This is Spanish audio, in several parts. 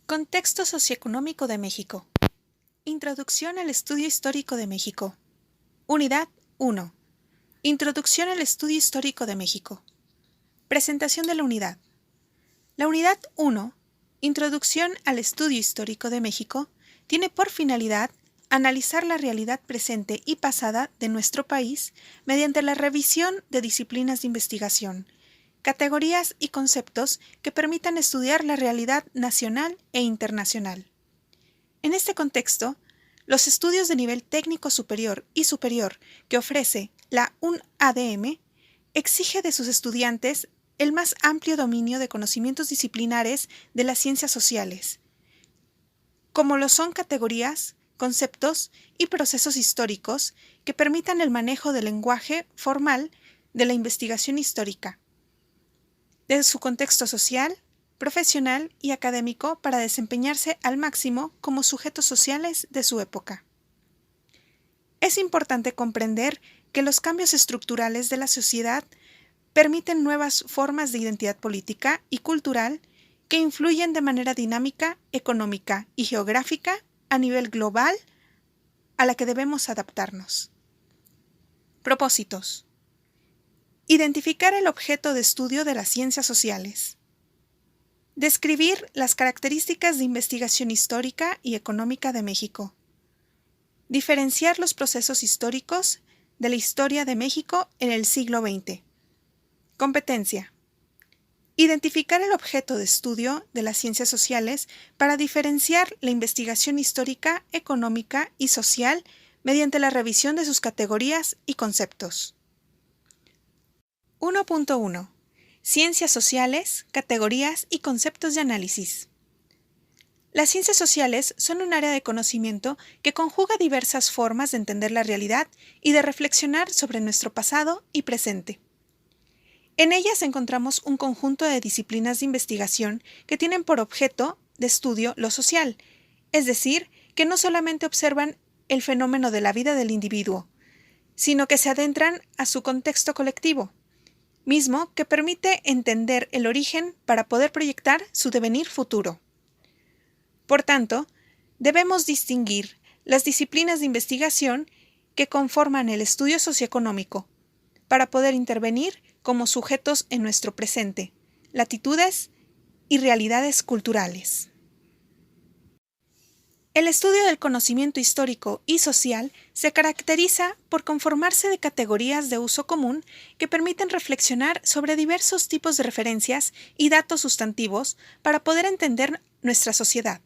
Contexto socioeconómico de México. Introducción al estudio histórico de México. Unidad 1. Introducción al estudio histórico de México. Presentación de la unidad. La unidad 1, Introducción al estudio histórico de México, tiene por finalidad analizar la realidad presente y pasada de nuestro país mediante la revisión de disciplinas de investigación, categorías y conceptos que permitan estudiar la realidad nacional e internacional. En este contexto, los estudios de nivel técnico superior y superior que ofrece la UNADM exige de sus estudiantes el más amplio dominio de conocimientos disciplinares de las ciencias sociales, como lo son categorías, conceptos y procesos históricos que permitan el manejo del lenguaje formal de la investigación histórica, de su contexto social, profesional y académico para desempeñarse al máximo como sujetos sociales de su época. Es importante comprender que los cambios estructurales de la sociedad permiten nuevas formas de identidad política y cultural que influyen de manera dinámica, económica y geográfica a nivel global a la que debemos adaptarnos. Propósitos. Identificar el objeto de estudio de las ciencias sociales. Describir las características de investigación histórica y económica de México. Diferenciar los procesos históricos de la historia de México en el siglo XX. Competencia. Identificar el objeto de estudio de las ciencias sociales para diferenciar la investigación histórica, económica y social mediante la revisión de sus categorías y conceptos. 1.1. Ciencias sociales, categorías y conceptos de análisis. Las ciencias sociales son un área de conocimiento que conjuga diversas formas de entender la realidad y de reflexionar sobre nuestro pasado y presente. En ellas encontramos un conjunto de disciplinas de investigación que tienen por objeto de estudio lo social, es decir, que no solamente observan el fenómeno de la vida del individuo, sino que se adentran a su contexto colectivo, mismo que permite entender el origen para poder proyectar su devenir futuro. Por tanto, debemos distinguir las disciplinas de investigación que conforman el estudio socioeconómico, para poder intervenir como sujetos en nuestro presente, latitudes y realidades culturales. El estudio del conocimiento histórico y social se caracteriza por conformarse de categorías de uso común que permiten reflexionar sobre diversos tipos de referencias y datos sustantivos para poder entender nuestra sociedad.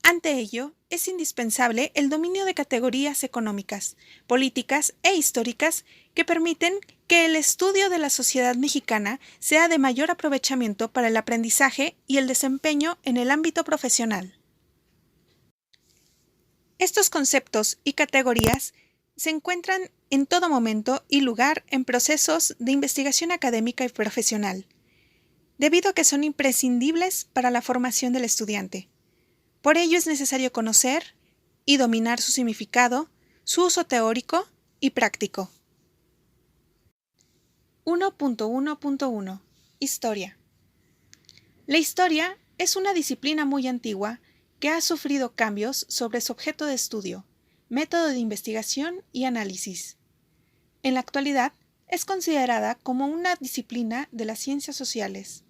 Ante ello, es indispensable el dominio de categorías económicas, políticas e históricas que permiten que el estudio de la sociedad mexicana sea de mayor aprovechamiento para el aprendizaje y el desempeño en el ámbito profesional. Estos conceptos y categorías se encuentran en todo momento y lugar en procesos de investigación académica y profesional, debido a que son imprescindibles para la formación del estudiante. Por ello es necesario conocer y dominar su significado, su uso teórico y práctico. 1.1.1. Historia. La historia es una disciplina muy antigua que ha sufrido cambios sobre su objeto de estudio, método de investigación y análisis. En la actualidad, es considerada como una disciplina de las ciencias sociales.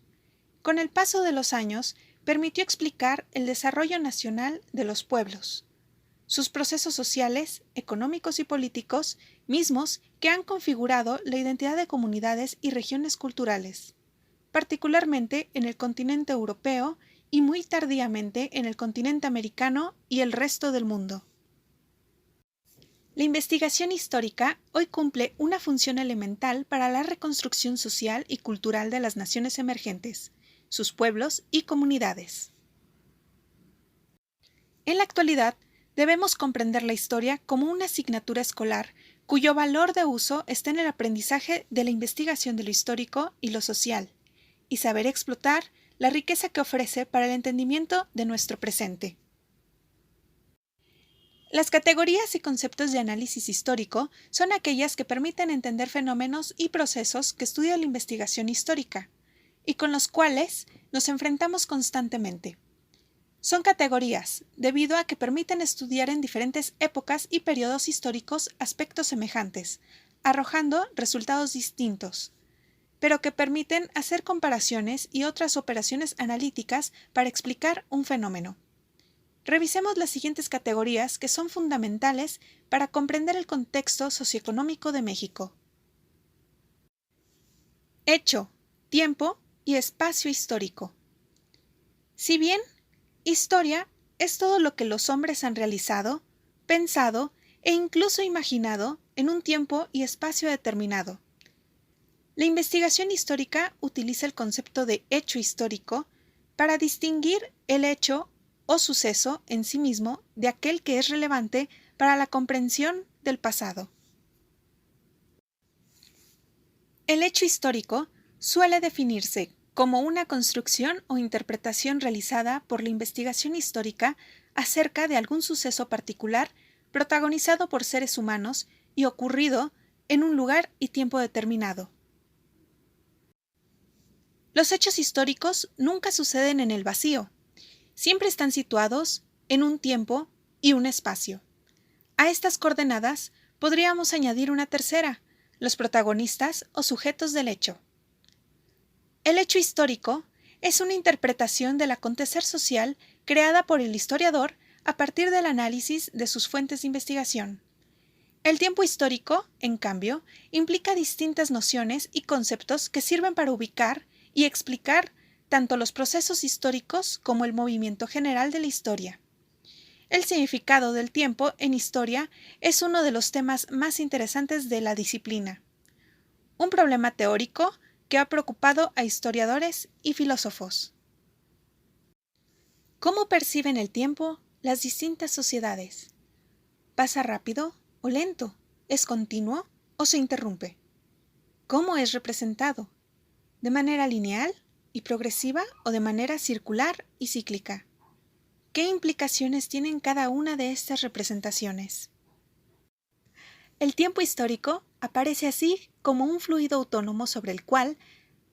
Con el paso de los años, permitió explicar el desarrollo nacional de los pueblos, sus procesos sociales, económicos y políticos, mismos que han configurado la identidad de comunidades y regiones culturales, particularmente en el continente europeo y muy tardíamente en el continente americano y el resto del mundo. La investigación histórica hoy cumple una función elemental para la reconstrucción social y cultural de las naciones emergentes, sus pueblos y comunidades. En la actualidad, debemos comprender la historia como una asignatura escolar cuyo valor de uso está en el aprendizaje de la investigación de lo histórico y lo social, y saber explotar la riqueza que ofrece para el entendimiento de nuestro presente. Las categorías y conceptos de análisis histórico son aquellas que permiten entender fenómenos y procesos que estudia la investigación histórica, y con los cuales nos enfrentamos constantemente. Son categorías, debido a que permiten estudiar en diferentes épocas y periodos históricos aspectos semejantes, arrojando resultados distintos, pero que permiten hacer comparaciones y otras operaciones analíticas para explicar un fenómeno. Revisemos las siguientes categorías que son fundamentales para comprender el contexto socioeconómico de México. Hecho, tiempo y espacio histórico. Si bien historia es todo lo que los hombres han realizado, pensado e incluso imaginado en un tiempo y espacio determinado. La investigación histórica utiliza el concepto de hecho histórico para distinguir el hecho o suceso en sí mismo de aquel que es relevante para la comprensión del pasado. El hecho histórico suele definirse como una construcción o interpretación realizada por la investigación histórica acerca de algún suceso particular protagonizado por seres humanos y ocurrido en un lugar y tiempo determinado. Los hechos históricos nunca suceden en el vacío, siempre están situados en un tiempo y un espacio. A estas coordenadas podríamos añadir una tercera, los protagonistas o sujetos del hecho. El hecho histórico es una interpretación del acontecer social creada por el historiador a partir del análisis de sus fuentes de investigación. El tiempo histórico, en cambio, implica distintas nociones y conceptos que sirven para ubicar y explicar tanto los procesos históricos como el movimiento general de la historia. El significado del tiempo en historia es uno de los temas más interesantes de la disciplina. Un problema teórico que ha preocupado a historiadores y filósofos. ¿Cómo perciben el tiempo las distintas sociedades? ¿Pasa rápido o lento? ¿Es continuo o se interrumpe? ¿Cómo es representado? ¿De manera lineal y progresiva o de manera circular y cíclica? ¿Qué implicaciones tienen cada una de estas representaciones? El tiempo histórico aparece así como un fluido autónomo sobre el cual,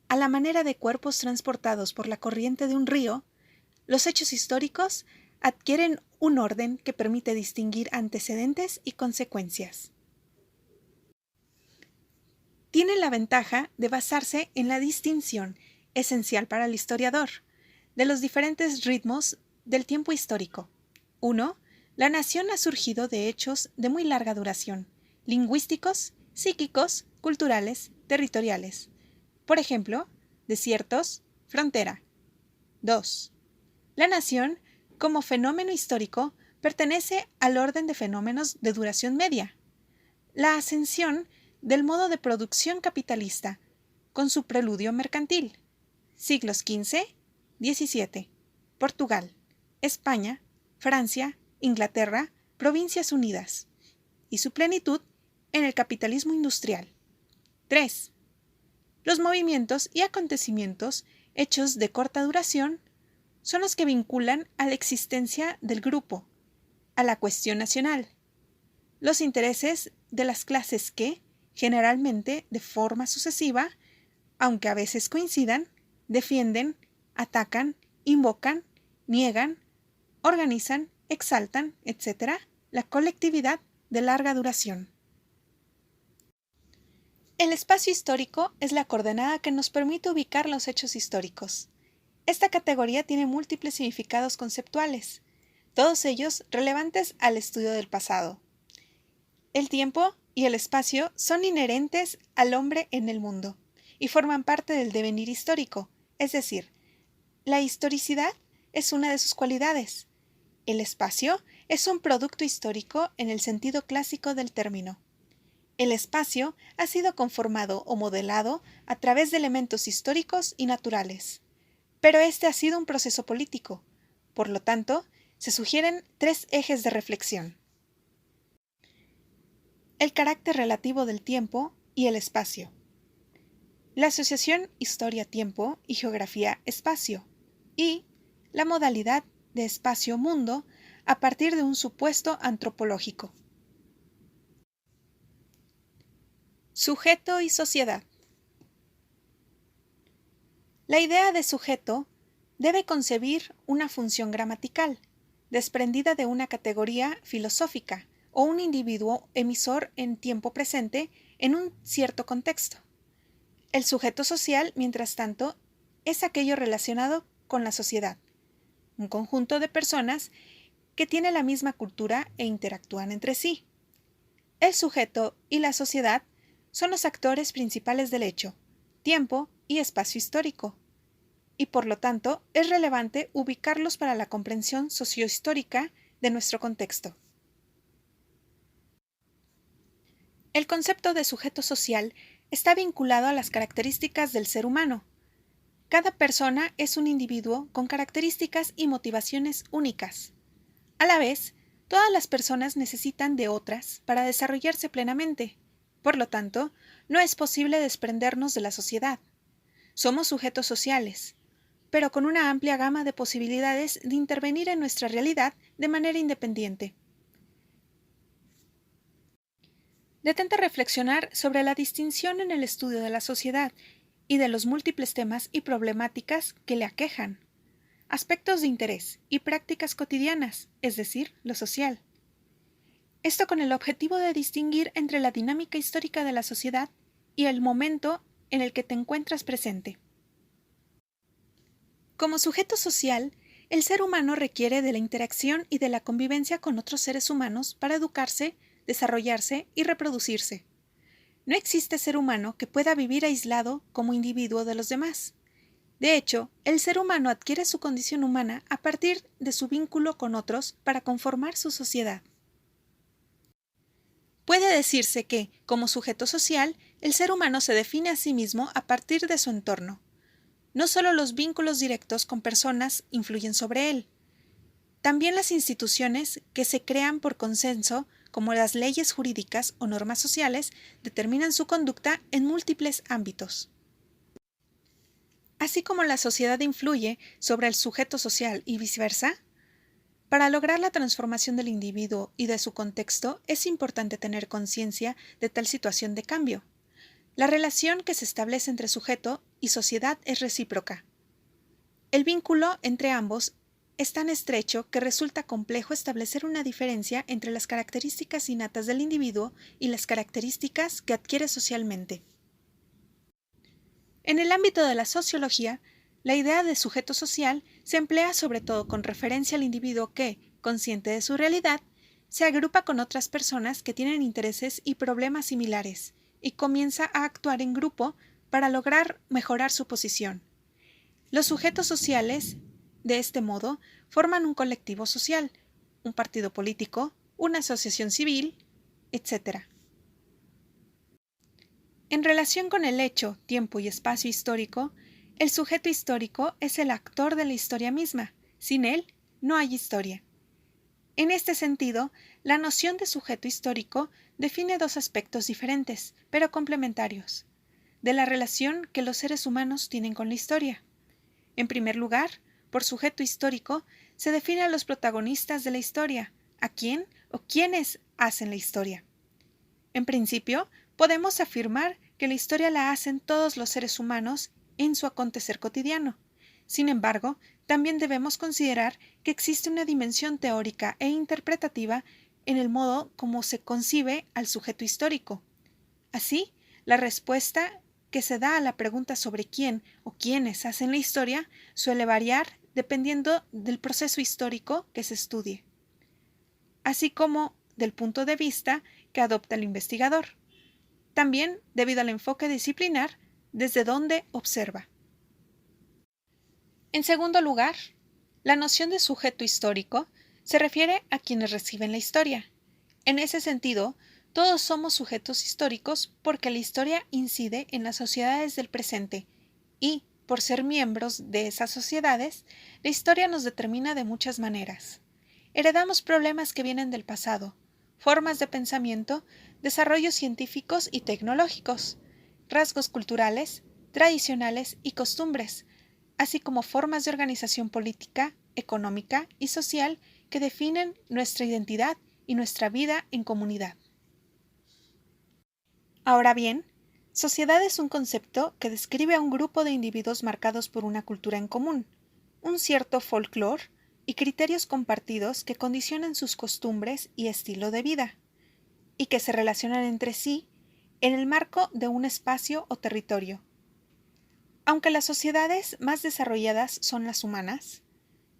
a la manera de cuerpos transportados por la corriente de un río, los hechos históricos adquieren un orden que permite distinguir antecedentes y consecuencias. Tiene la ventaja de basarse en la distinción, esencial para el historiador, de los diferentes ritmos del tiempo histórico. 1. La nación ha surgido de hechos de muy larga duración, lingüísticos, psíquicos, culturales, territoriales. Por ejemplo, desiertos, frontera. 2. La nación, como fenómeno histórico, pertenece al orden de fenómenos de duración media. La ascensión del modo de producción capitalista, con su preludio mercantil. Siglos XV, XVII. Portugal, España, Francia, Inglaterra, Provincias Unidas. Y su plenitud en el capitalismo industrial. 3. Los movimientos y acontecimientos hechos de corta duración son los que vinculan a la existencia del grupo, a la cuestión nacional, los intereses de las clases que, generalmente de forma sucesiva, aunque a veces coincidan, defienden, atacan, invocan, niegan, organizan, exaltan, etc., la colectividad de larga duración. El espacio histórico es la coordenada que nos permite ubicar los hechos históricos. Esta categoría tiene múltiples significados conceptuales, todos ellos relevantes al estudio del pasado. El tiempo y el espacio son inherentes al hombre en el mundo y forman parte del devenir histórico, es decir, la historicidad es una de sus cualidades. El espacio es un producto histórico en el sentido clásico del término. El espacio ha sido conformado o modelado a través de elementos históricos y naturales, pero este ha sido un proceso político. Por lo tanto, se sugieren 3 ejes de reflexión. El carácter relativo del tiempo y el espacio. La asociación historia-tiempo y geografía-espacio. Y la modalidad de espacio-mundo a partir de un supuesto antropológico. Sujeto y sociedad. La idea de sujeto debe concebir una función gramatical, desprendida de una categoría filosófica o un individuo emisor en tiempo presente en un cierto contexto. El sujeto social, mientras tanto, es aquello relacionado con la sociedad, un conjunto de personas que tiene la misma cultura e interactúan entre sí. El sujeto y la sociedad son los actores principales del hecho, tiempo y espacio histórico, y por lo tanto es relevante ubicarlos para la comprensión sociohistórica de nuestro contexto. El concepto de sujeto social está vinculado a las características del ser humano. Cada persona es un individuo con características y motivaciones únicas. A la vez, todas las personas necesitan de otras para desarrollarse plenamente. Por lo tanto, no es posible desprendernos de la sociedad. Somos sujetos sociales, pero con una amplia gama de posibilidades de intervenir en nuestra realidad de manera independiente. Detente reflexionar sobre la distinción en el estudio de la sociedad y de los múltiples temas y problemáticas que le aquejan, aspectos de interés y prácticas cotidianas, es decir, lo social. Esto con el objetivo de distinguir entre la dinámica histórica de la sociedad y el momento en el que te encuentras presente. Como sujeto social, el ser humano requiere de la interacción y de la convivencia con otros seres humanos para educarse, desarrollarse y reproducirse. No existe ser humano que pueda vivir aislado como individuo de los demás. De hecho, el ser humano adquiere su condición humana a partir de su vínculo con otros para conformar su sociedad. Puede decirse que, como sujeto social, el ser humano se define a sí mismo a partir de su entorno. No solo los vínculos directos con personas influyen sobre él. También las instituciones que se crean por consenso, como las leyes jurídicas o normas sociales, determinan su conducta en múltiples ámbitos. Así como la sociedad influye sobre el sujeto social y viceversa, para lograr la transformación del individuo y de su contexto es importante tener conciencia de tal situación de cambio. La relación que se establece entre sujeto y sociedad es recíproca. El vínculo entre ambos es tan estrecho que resulta complejo establecer una diferencia entre las características innatas del individuo y las características que adquiere socialmente. En el ámbito de la sociología, la idea de sujeto social se emplea sobre todo con referencia al individuo que, consciente de su realidad, se agrupa con otras personas que tienen intereses y problemas similares, y comienza a actuar en grupo para lograr mejorar su posición. Los sujetos sociales, de este modo, forman un colectivo social, un partido político, una asociación civil, etc. En relación con el hecho, tiempo y espacio histórico, el sujeto histórico es el actor de la historia misma. Sin él, no hay historia. En este sentido, la noción de sujeto histórico define dos aspectos diferentes, pero complementarios, de la relación que los seres humanos tienen con la historia. En primer lugar, por sujeto histórico, se define a los protagonistas de la historia, a quién o quiénes hacen la historia. En principio, podemos afirmar que la historia la hacen todos los seres humanos en su acontecer cotidiano. Sin embargo, también debemos considerar que existe una dimensión teórica e interpretativa en el modo como se concibe al sujeto histórico. Así, la respuesta que se da a la pregunta sobre quién o quiénes hacen la historia suele variar dependiendo del proceso histórico que se estudie, así como del punto de vista que adopta el investigador. También debido al enfoque disciplinar desde donde observa. En segundo lugar, la noción de sujeto histórico se refiere a quienes reciben la historia. En ese sentido, todos somos sujetos históricos porque la historia incide en las sociedades del presente y, por ser miembros de esas sociedades, la historia nos determina de muchas maneras. Heredamos problemas que vienen del pasado, formas de pensamiento, desarrollos científicos y tecnológicos, rasgos culturales, tradicionales y costumbres, así como formas de organización política, económica y social que definen nuestra identidad y nuestra vida en comunidad. Ahora bien, sociedad es un concepto que describe a un grupo de individuos marcados por una cultura en común, un cierto folclore y criterios compartidos que condicionan sus costumbres y estilo de vida, y que se relacionan entre sí en el marco de un espacio o territorio. Aunque las sociedades más desarrolladas son las humanas,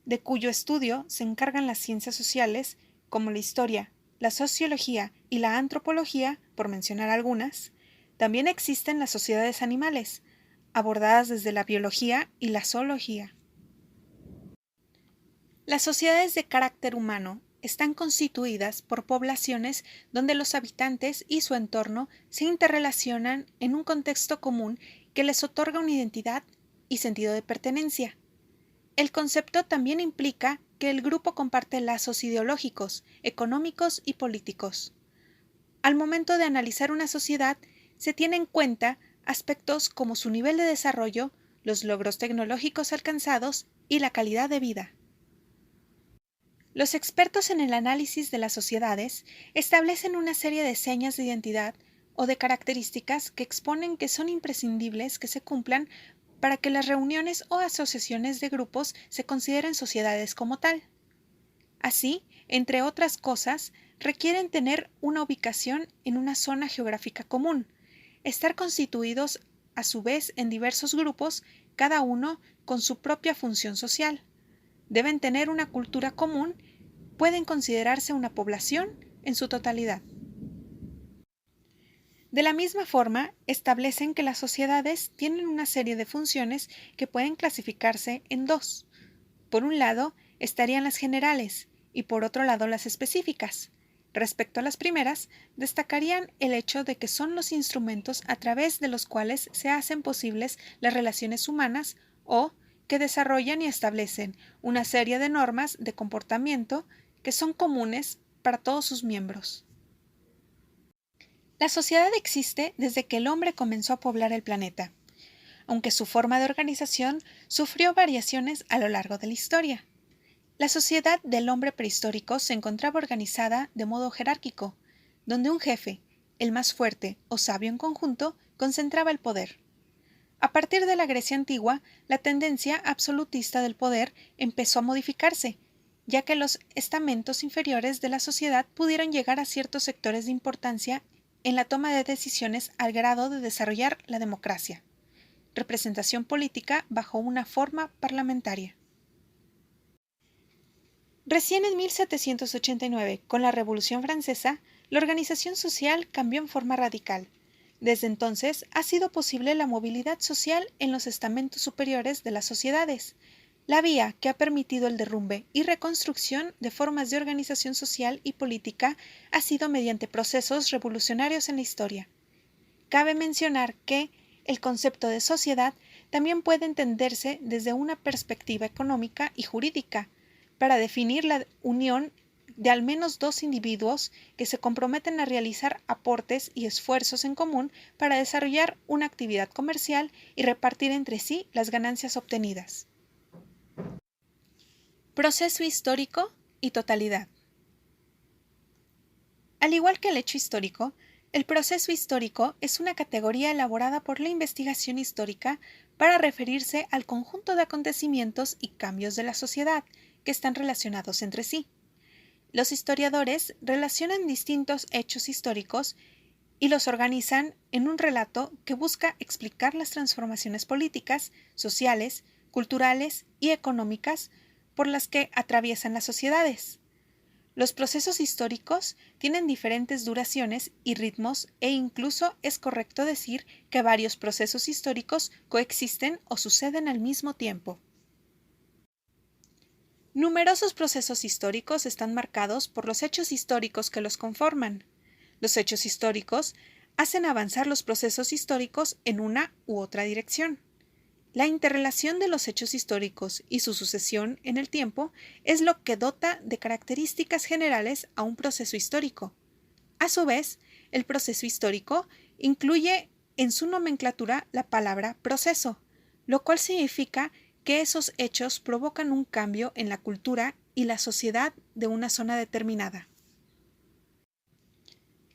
de cuyo estudio se encargan las ciencias sociales como la historia, la sociología y la antropología, por mencionar algunas, también existen las sociedades animales, abordadas desde la biología y la zoología. Las sociedades de carácter humano están constituidas por poblaciones donde los habitantes y su entorno se interrelacionan en un contexto común que les otorga una identidad y sentido de pertenencia. El concepto también implica que el grupo comparte lazos ideológicos, económicos y políticos. Al momento de analizar una sociedad, se tiene en cuenta aspectos como su nivel de desarrollo, los logros tecnológicos alcanzados y la calidad de vida. Los expertos en el análisis de las sociedades establecen una serie de señas de identidad o de características que exponen que son imprescindibles que se cumplan para que las reuniones o asociaciones de grupos se consideren sociedades como tal. Así, entre otras cosas, requieren tener una ubicación en una zona geográfica común, estar constituidos a su vez en diversos grupos, cada uno con su propia función social. Deben tener una cultura común, pueden considerarse una población en su totalidad. De la misma forma, establecen que las sociedades tienen una serie de funciones que pueden clasificarse en dos. Por un lado, estarían las generales y por otro lado las específicas. Respecto a las primeras, destacarían el hecho de que son los instrumentos a través de los cuales se hacen posibles las relaciones humanas o que desarrollan y establecen una serie de normas de comportamiento que son comunes para todos sus miembros. La sociedad existe desde que el hombre comenzó a poblar el planeta, aunque su forma de organización sufrió variaciones a lo largo de la historia. La sociedad del hombre prehistórico se encontraba organizada de modo jerárquico, donde un jefe, el más fuerte o sabio en conjunto, concentraba el poder. A partir de la Grecia antigua, la tendencia absolutista del poder empezó a modificarse, ya que los estamentos inferiores de la sociedad pudieron llegar a ciertos sectores de importancia en la toma de decisiones al grado de desarrollar la democracia, representación política bajo una forma parlamentaria. Recién en 1789, con la Revolución Francesa, la organización social cambió en forma radical. Desde entonces ha sido posible la movilidad social en los estamentos superiores de las sociedades, la vía que ha permitido el derrumbe y reconstrucción de formas de organización social y política ha sido mediante procesos revolucionarios en la historia. Cabe mencionar que el concepto de sociedad también puede entenderse desde una perspectiva económica y jurídica, para definir la unión de al menos dos individuos que se comprometen a realizar aportes y esfuerzos en común para desarrollar una actividad comercial y repartir entre sí las ganancias obtenidas. Proceso histórico y totalidad. Al igual que el hecho histórico, el proceso histórico es una categoría elaborada por la investigación histórica para referirse al conjunto de acontecimientos y cambios de la sociedad que están relacionados entre sí. Los historiadores relacionan distintos hechos históricos y los organizan en un relato que busca explicar las transformaciones políticas, sociales, culturales y económicas por las que atraviesan las sociedades. Los procesos históricos tienen diferentes duraciones y ritmos e incluso es correcto decir que varios procesos históricos coexisten o suceden al mismo tiempo. Numerosos procesos históricos están marcados por los hechos históricos que los conforman. Los hechos históricos hacen avanzar los procesos históricos en una u otra dirección. La interrelación de los hechos históricos y su sucesión en el tiempo es lo que dota de características generales a un proceso histórico. A su vez, el proceso histórico incluye en su nomenclatura la palabra proceso, lo cual significa que esos hechos provocan un cambio en la cultura y la sociedad de una zona determinada.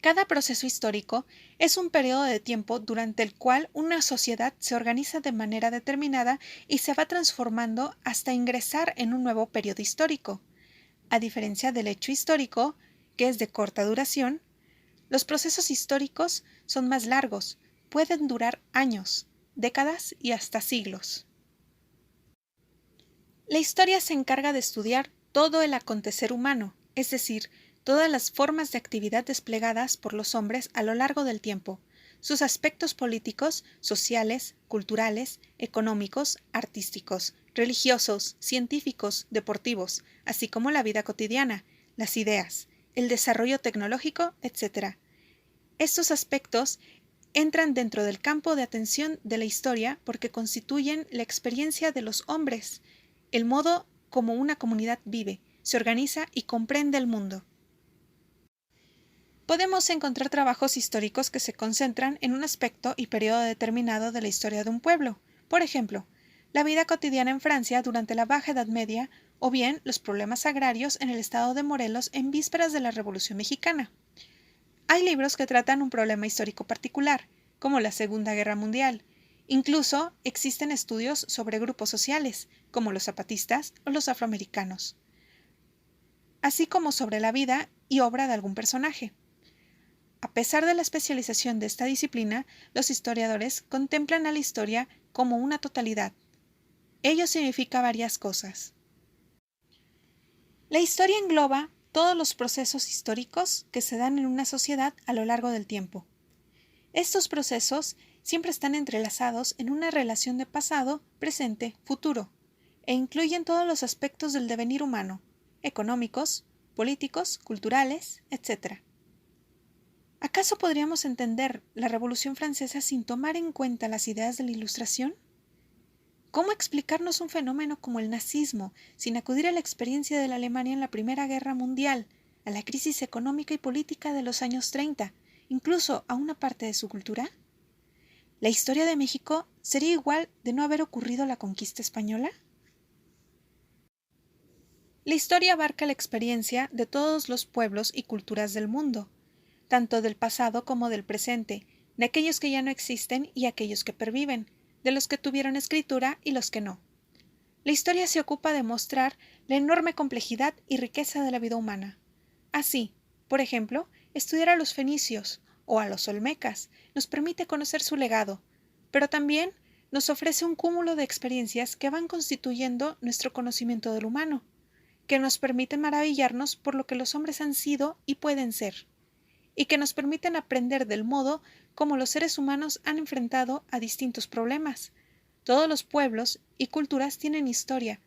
Cada proceso histórico es un periodo de tiempo durante el cual una sociedad se organiza de manera determinada y se va transformando hasta ingresar en un nuevo periodo histórico. A diferencia del hecho histórico, que es de corta duración, los procesos históricos son más largos, pueden durar años, décadas y hasta siglos. La historia se encarga de estudiar todo el acontecer humano, es decir, todas las formas de actividad desplegadas por los hombres a lo largo del tiempo, sus aspectos políticos, sociales, culturales, económicos, artísticos, religiosos, científicos, deportivos, así como la vida cotidiana, las ideas, el desarrollo tecnológico, etc. Estos aspectos entran dentro del campo de atención de la historia porque constituyen la experiencia de los hombres, el modo como una comunidad vive, se organiza y comprende el mundo. Podemos encontrar trabajos históricos que se concentran en un aspecto y periodo determinado de la historia de un pueblo. Por ejemplo, la vida cotidiana en Francia durante la Baja Edad Media o bien los problemas agrarios en el estado de Morelos en vísperas de la Revolución Mexicana. Hay libros que tratan un problema histórico particular, como la Segunda Guerra Mundial. Incluso existen estudios sobre grupos sociales, como los zapatistas o los afroamericanos, así como sobre la vida y obra de algún personaje. A pesar de la especialización de esta disciplina, los historiadores contemplan a la historia como una totalidad. Ello significa varias cosas. La historia engloba todos los procesos históricos que se dan en una sociedad a lo largo del tiempo. Estos procesos siempre están entrelazados en una relación de pasado, presente, futuro, e incluyen todos los aspectos del devenir humano, económicos, políticos, culturales, etc. ¿Acaso podríamos entender la Revolución Francesa sin tomar en cuenta las ideas de la Ilustración? ¿Cómo explicarnos un fenómeno como el nazismo sin acudir a la experiencia de la Alemania en la Primera Guerra Mundial, a la crisis económica y política de los años 30, incluso a una parte de su cultura? ¿La historia de México sería igual de no haber ocurrido la conquista española? La historia abarca la experiencia de todos los pueblos y culturas del mundo, tanto del pasado como del presente, de aquellos que ya no existen y aquellos que perviven, de los que tuvieron escritura y los que no. La historia se ocupa de mostrar la enorme complejidad y riqueza de la vida humana. Así, por ejemplo, estudiar a los fenicios o a los olmecas nos permite conocer su legado, pero también nos ofrece un cúmulo de experiencias que van constituyendo nuestro conocimiento del humano, que nos permiten maravillarnos por lo que los hombres han sido y pueden ser, y que nos permiten aprender del modo como los seres humanos han enfrentado a distintos problemas. Todos los pueblos y culturas tienen historia,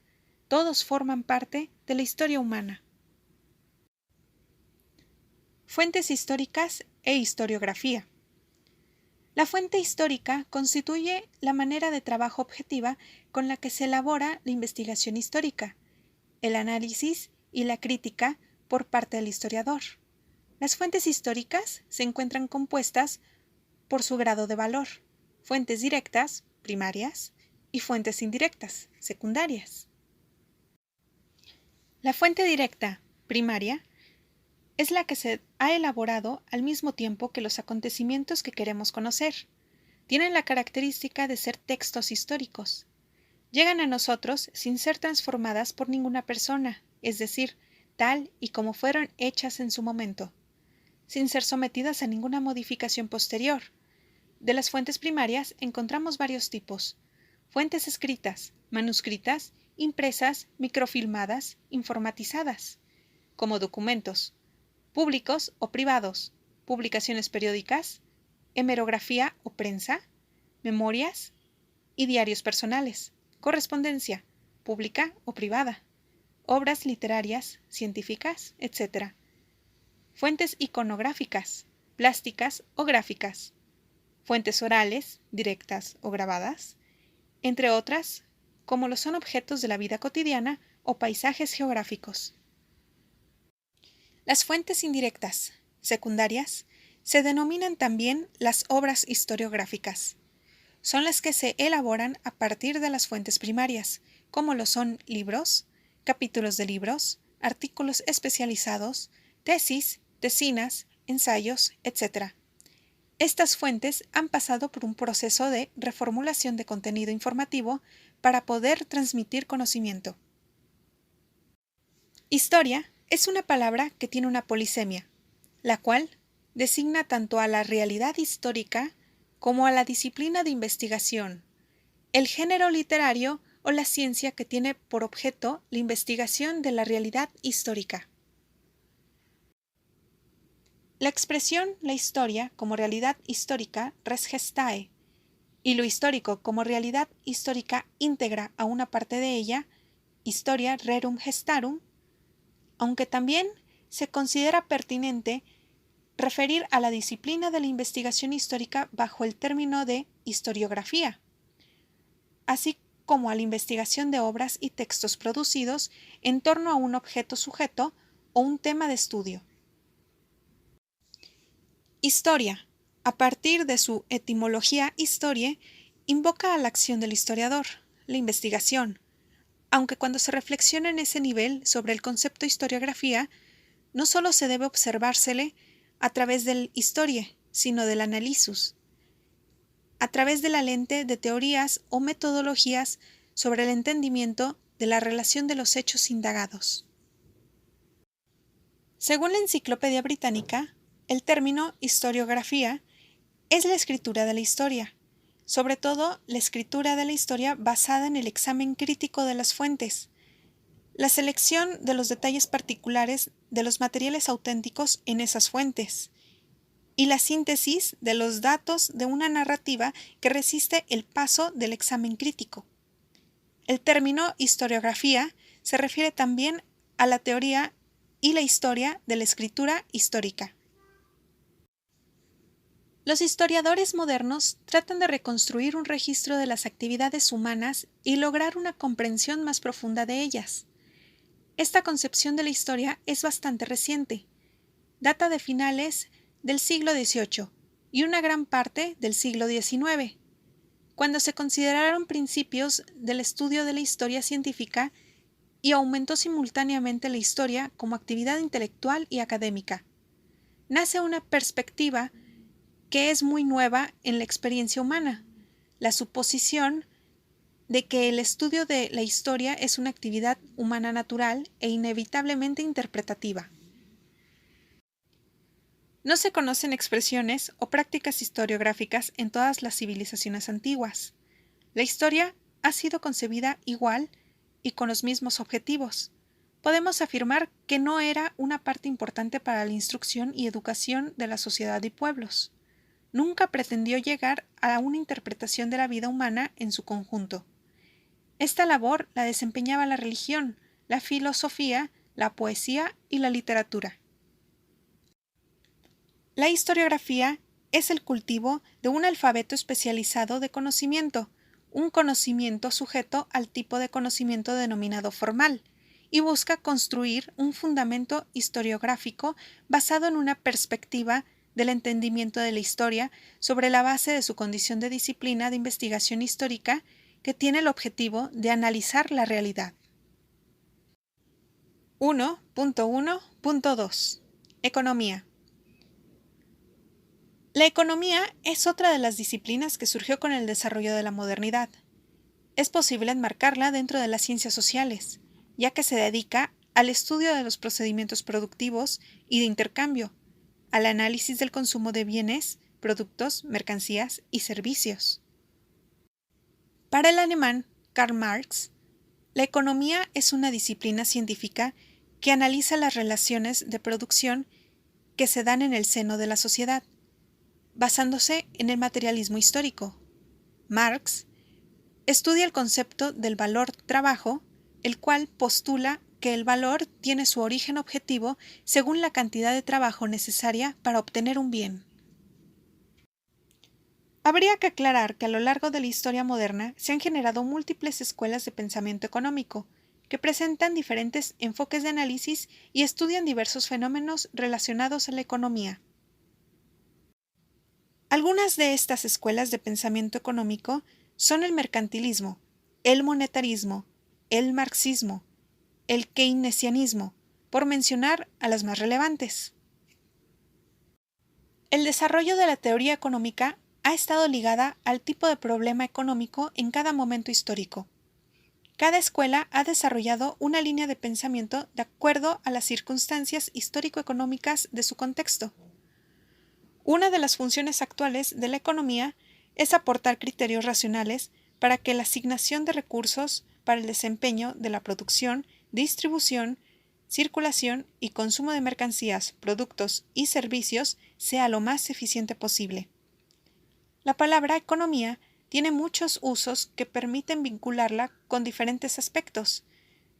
todos forman parte de la historia humana. Fuentes históricas e historiografía. La fuente histórica constituye la manera de trabajo objetiva con la que se elabora la investigación histórica, el análisis y la crítica por parte del historiador. Las fuentes históricas se encuentran compuestas por su grado de valor, fuentes directas, primarias, y fuentes indirectas, secundarias. La fuente directa, primaria, es la que se ha elaborado al mismo tiempo que los acontecimientos que queremos conocer. Tienen la característica de ser textos históricos. Llegan a nosotros sin ser transformadas por ninguna persona, es decir, tal y como fueron hechas en su momento, sin ser sometidas a ninguna modificación posterior. De las fuentes primarias encontramos varios tipos: fuentes escritas, manuscritas, impresas, microfilmadas, informatizadas, como documentos, públicos o privados, publicaciones periódicas, hemerografía o prensa, memorias y diarios personales, correspondencia, pública o privada, obras literarias, científicas, etc. Fuentes iconográficas, plásticas o gráficas, fuentes orales, directas o grabadas, entre otras, como lo son objetos de la vida cotidiana o paisajes geográficos. Las fuentes indirectas, secundarias, se denominan también las obras historiográficas. Son las que se elaboran a partir de las fuentes primarias, como lo son libros, capítulos de libros, artículos especializados, tesis, tesinas, ensayos, etc. Estas fuentes han pasado por un proceso de reformulación de contenido informativo para poder transmitir conocimiento. Historia es una palabra que tiene una polisemia, la cual designa tanto a la realidad histórica como a la disciplina de investigación, el género literario o la ciencia que tiene por objeto la investigación de la realidad histórica. La expresión la historia como realidad histórica res gestae y lo histórico como realidad histórica íntegra a una parte de ella, historia rerum gestarum, aunque también se considera pertinente referir a la disciplina de la investigación histórica bajo el término de historiografía, así como a la investigación de obras y textos producidos en torno a un objeto sujeto o un tema de estudio. Historia, a partir de su etimología historie, invoca a la acción del historiador, la investigación, aunque cuando se reflexiona en ese nivel sobre el concepto historiografía, no solo se debe observársele a través del historie, sino del analysis, a través de la lente de teorías o metodologías sobre el entendimiento de la relación de los hechos indagados. Según la Enciclopedia Británica, el término historiografía es la escritura de la historia, sobre todo la escritura de la historia basada en el examen crítico de las fuentes, la selección de los detalles particulares de los materiales auténticos en esas fuentes, y la síntesis de los datos de una narrativa que resiste el paso del examen crítico. El término historiografía se refiere también a la teoría y la historia de la escritura histórica. Los historiadores modernos tratan de reconstruir un registro de las actividades humanas y lograr una comprensión más profunda de ellas. Esta concepción de la historia es bastante reciente. Data de finales del siglo XVIII y una gran parte del siglo XIX, cuando se consideraron principios del estudio de la historia científica y aumentó simultáneamente la historia como actividad intelectual y académica. Nace una perspectiva que es muy nueva en la experiencia humana, la suposición de que el estudio de la historia es una actividad humana natural e inevitablemente interpretativa. No se conocen expresiones o prácticas historiográficas en todas las civilizaciones antiguas. La historia ha sido concebida igual y con los mismos objetivos. Podemos afirmar que no era una parte importante para la instrucción y educación de la sociedad y pueblos. Nunca pretendió llegar a una interpretación de la vida humana en su conjunto. Esta labor la desempeñaba la religión, la filosofía, la poesía y la literatura. La historiografía es el cultivo de un alfabeto especializado de conocimiento, un conocimiento sujeto al tipo de conocimiento denominado formal, y busca construir un fundamento historiográfico basado en una perspectiva del entendimiento de la historia sobre la base de su condición de disciplina de investigación histórica que tiene el objetivo de analizar la realidad. 1.1.2 Economía. La economía es otra de las disciplinas que surgió con el desarrollo de la modernidad. Es posible enmarcarla dentro de las ciencias sociales, ya que se dedica al estudio de los procedimientos productivos y de intercambio, al análisis del consumo de bienes, productos, mercancías y servicios. Para el alemán Karl Marx, la economía es una disciplina científica que analiza las relaciones de producción que se dan en el seno de la sociedad, basándose en el materialismo histórico. Marx estudia el concepto del valor trabajo, el cual postula que el valor tiene su origen objetivo según la cantidad de trabajo necesaria para obtener un bien. Habría que aclarar que a lo largo de la historia moderna se han generado múltiples escuelas de pensamiento económico, que presentan diferentes enfoques de análisis y estudian diversos fenómenos relacionados a la economía. Algunas de estas escuelas de pensamiento económico son el mercantilismo, el monetarismo, el marxismo, el keynesianismo, por mencionar a las más relevantes. El desarrollo de la teoría económica ha estado ligada al tipo de problema económico en cada momento histórico. Cada escuela ha desarrollado una línea de pensamiento de acuerdo a las circunstancias histórico-económicas de su contexto. Una de las funciones actuales de la economía es aportar criterios racionales para que la asignación de recursos para el desempeño de la producción, distribución, circulación y consumo de mercancías, productos y servicios sea lo más eficiente posible. La palabra economía tiene muchos usos que permiten vincularla con diferentes aspectos,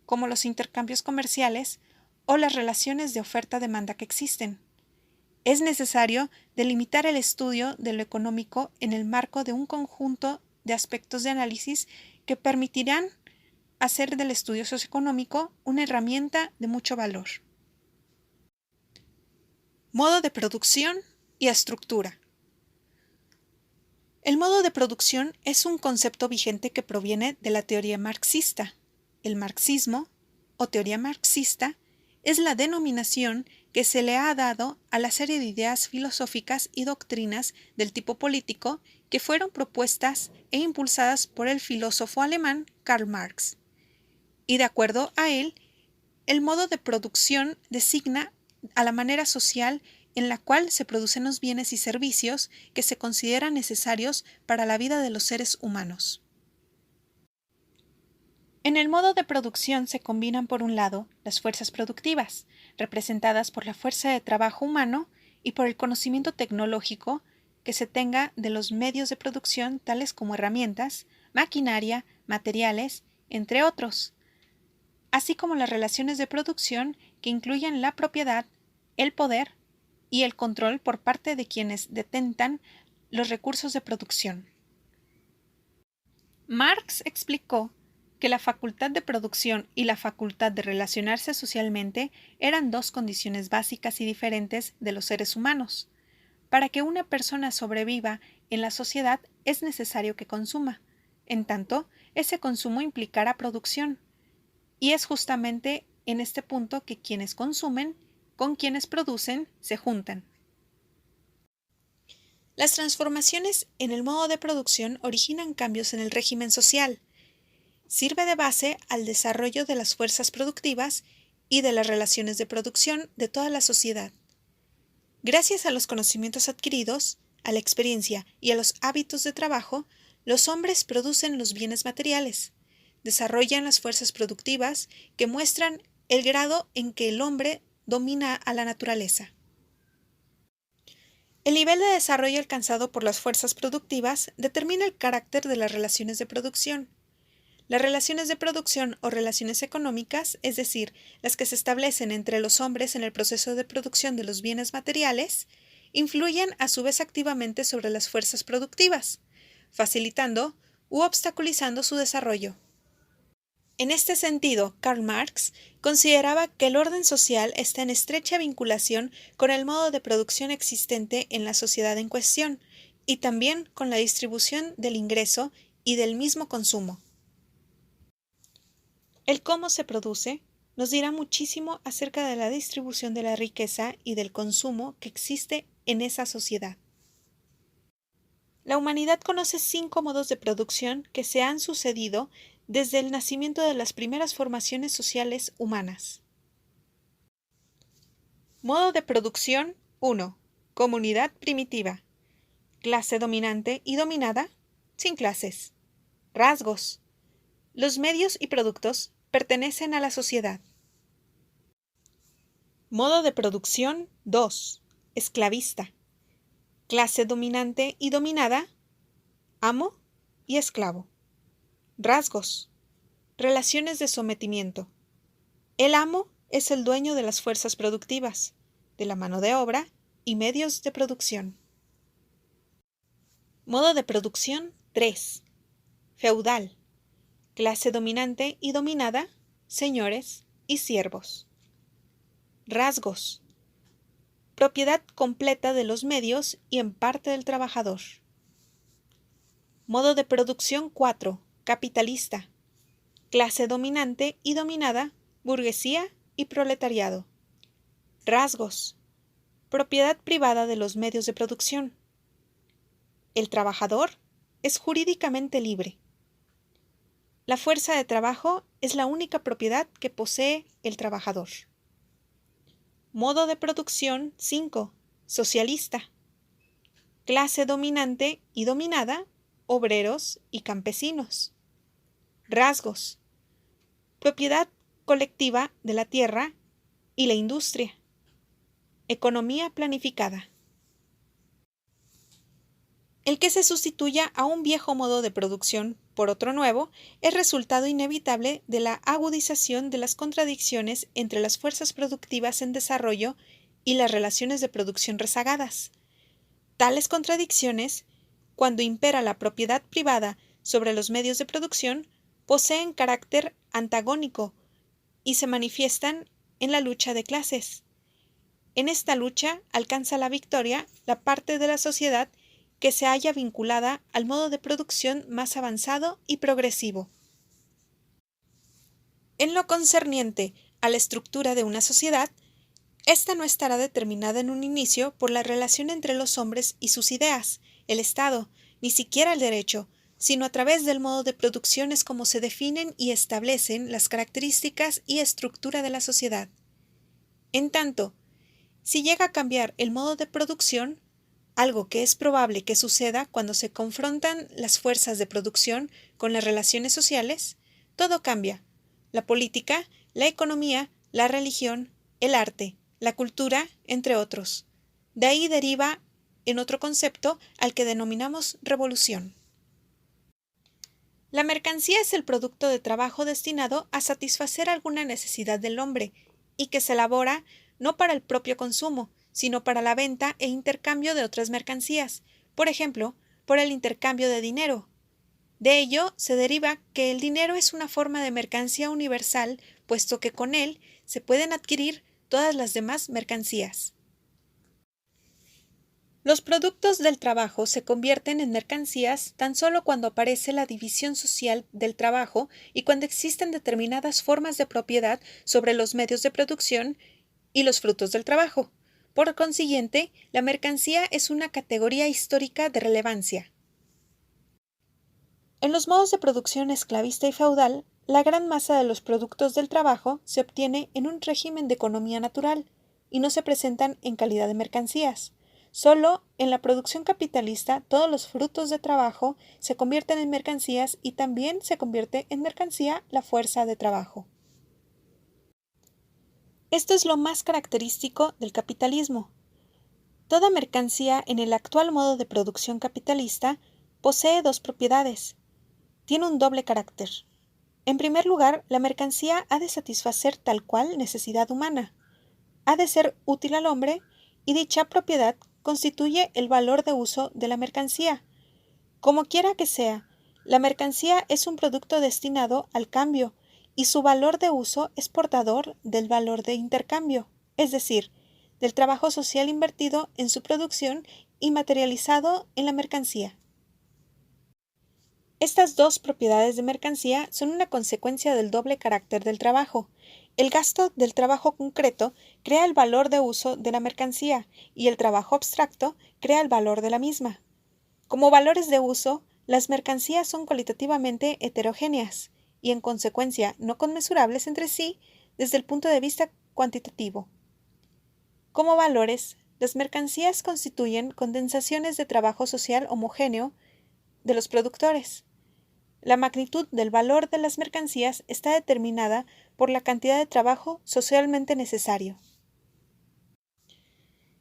como los intercambios comerciales o las relaciones de oferta-demanda que existen. Es necesario delimitar el estudio de lo económico en el marco de un conjunto de aspectos de análisis que permitirán hacer del estudio socioeconómico una herramienta de mucho valor. Modo de producción y estructura. El modo de producción es un concepto vigente que proviene de la teoría marxista. El marxismo, o teoría marxista, es la denominación que se le ha dado a la serie de ideas filosóficas y doctrinas del tipo político que fueron propuestas e impulsadas por el filósofo alemán Karl Marx. Y de acuerdo a él, el modo de producción designa a la manera social en la cual se producen los bienes y servicios que se consideran necesarios para la vida de los seres humanos. En el modo de producción se combinan por un lado las fuerzas productivas, representadas por la fuerza de trabajo humano y por el conocimiento tecnológico que se tenga de los medios de producción tales como herramientas, maquinaria, materiales, entre otros, así como las relaciones de producción que incluyen la propiedad, el poder y el control por parte de quienes detentan los recursos de producción. Marx explicó que la facultad de producción y la facultad de relacionarse socialmente eran dos condiciones básicas y diferentes de los seres humanos. Para que una persona sobreviva en la sociedad es necesario que consuma, en tanto ese consumo implicará producción. Y es justamente en este punto que quienes consumen con quienes producen se juntan. Las transformaciones en el modo de producción originan cambios en el régimen social. Sirve de base al desarrollo de las fuerzas productivas y de las relaciones de producción de toda la sociedad. Gracias a los conocimientos adquiridos, a la experiencia y a los hábitos de trabajo, los hombres producen los bienes materiales, desarrollan las fuerzas productivas que muestran el grado en que el hombre domina a la naturaleza. El nivel de desarrollo alcanzado por las fuerzas productivas determina el carácter de las relaciones de producción. Las relaciones de producción o relaciones económicas, es decir, las que se establecen entre los hombres en el proceso de producción de los bienes materiales, influyen a su vez activamente sobre las fuerzas productivas, facilitando u obstaculizando su desarrollo. En este sentido, Karl Marx consideraba que el orden social está en estrecha vinculación con el modo de producción existente en la sociedad en cuestión, y también con la distribución del ingreso y del mismo consumo. El cómo se produce nos dirá muchísimo acerca de la distribución de la riqueza y del consumo que existe en esa sociedad. La humanidad conoce 5 modos de producción que se han sucedido desde el nacimiento de las primeras formaciones sociales humanas. Modo de producción 1. Comunidad primitiva. Clase dominante y dominada, sin clases. Rasgos. Los medios y productos pertenecen a la sociedad. Modo de producción 2. Esclavista. Clase dominante y dominada, amo y esclavo. Rasgos. Relaciones de sometimiento. El amo es el dueño de las fuerzas productivas, de la mano de obra y medios de producción. Modo de producción 3. Feudal. Clase dominante y dominada, señores y siervos. Rasgos. Propiedad completa de los medios y en parte del trabajador. Modo de producción 4. Capitalista. Clase dominante y dominada, burguesía y proletariado. Rasgos. Propiedad privada de los medios de producción. El trabajador es jurídicamente libre. La fuerza de trabajo es la única propiedad que posee el trabajador. Modo de producción 5. Socialista. Clase dominante y dominada, obreros y campesinos. Rasgos. Propiedad colectiva de la tierra y la industria. Economía planificada. El que se sustituya a un viejo modo de producción por otro nuevo es resultado inevitable de la agudización de las contradicciones entre las fuerzas productivas en desarrollo y las relaciones de producción rezagadas. Tales contradicciones, cuando impera la propiedad privada sobre los medios de producción, poseen carácter antagónico y se manifiestan en la lucha de clases. En esta lucha alcanza la victoria la parte de la sociedad que se halla vinculada al modo de producción más avanzado y progresivo. En lo concerniente a la estructura de una sociedad, esta no estará determinada en un inicio por la relación entre los hombres y sus ideas, el Estado, ni siquiera el derecho, sino a través del modo de producción es como se definen y establecen las características y estructura de la sociedad. En tanto, si llega a cambiar el modo de producción, algo que es probable que suceda cuando se confrontan las fuerzas de producción con las relaciones sociales, todo cambia: la política, la economía, la religión, el arte, la cultura, entre otros. De ahí deriva en otro concepto al que denominamos revolución. La mercancía es el producto de trabajo destinado a satisfacer alguna necesidad del hombre y que se elabora no para el propio consumo, sino para la venta e intercambio de otras mercancías, por ejemplo, por el intercambio de dinero. De ello se deriva que el dinero es una forma de mercancía universal, puesto que con él se pueden adquirir todas las demás mercancías. Los productos del trabajo se convierten en mercancías tan solo cuando aparece la división social del trabajo y cuando existen determinadas formas de propiedad sobre los medios de producción y los frutos del trabajo. Por consiguiente, la mercancía es una categoría histórica de relevancia. En los modos de producción esclavista y feudal, la gran masa de los productos del trabajo se obtiene en un régimen de economía natural y no se presentan en calidad de mercancías. Solo en la producción capitalista todos los frutos de trabajo se convierten en mercancías y también se convierte en mercancía la fuerza de trabajo. Esto es lo más característico del capitalismo. Toda mercancía en el actual modo de producción capitalista posee dos propiedades. Tiene un doble carácter. En primer lugar, la mercancía ha de satisfacer tal cual necesidad humana. Ha de ser útil al hombre y dicha propiedad constituye el valor de uso de la mercancía. Como quiera que sea, la mercancía es un producto destinado al cambio y su valor de uso es portador del valor de intercambio, es decir, del trabajo social invertido en su producción y materializado en la mercancía. Estas dos propiedades de mercancía son una consecuencia del doble carácter del trabajo. El gasto del trabajo concreto crea el valor de uso de la mercancía y el trabajo abstracto crea el valor de la misma. Como valores de uso, las mercancías son cualitativamente heterogéneas y en consecuencia no conmensurables entre sí desde el punto de vista cuantitativo. Como valores, las mercancías constituyen condensaciones de trabajo social homogéneo de los productores. La magnitud del valor de las mercancías está determinada por la cantidad de trabajo socialmente necesario.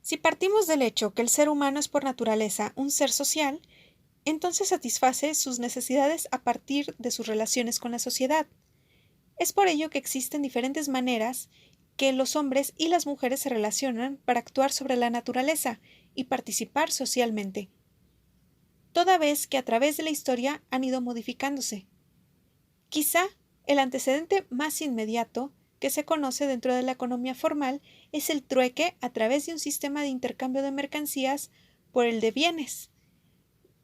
Si partimos del hecho que el ser humano es por naturaleza un ser social, entonces satisface sus necesidades a partir de sus relaciones con la sociedad. Es por ello que existen diferentes maneras que los hombres y las mujeres se relacionan para actuar sobre la naturaleza y participar socialmente, toda vez que a través de la historia han ido modificándose. Quizá el antecedente más inmediato que se conoce dentro de la economía formal es el trueque a través de un sistema de intercambio de mercancías por el de bienes,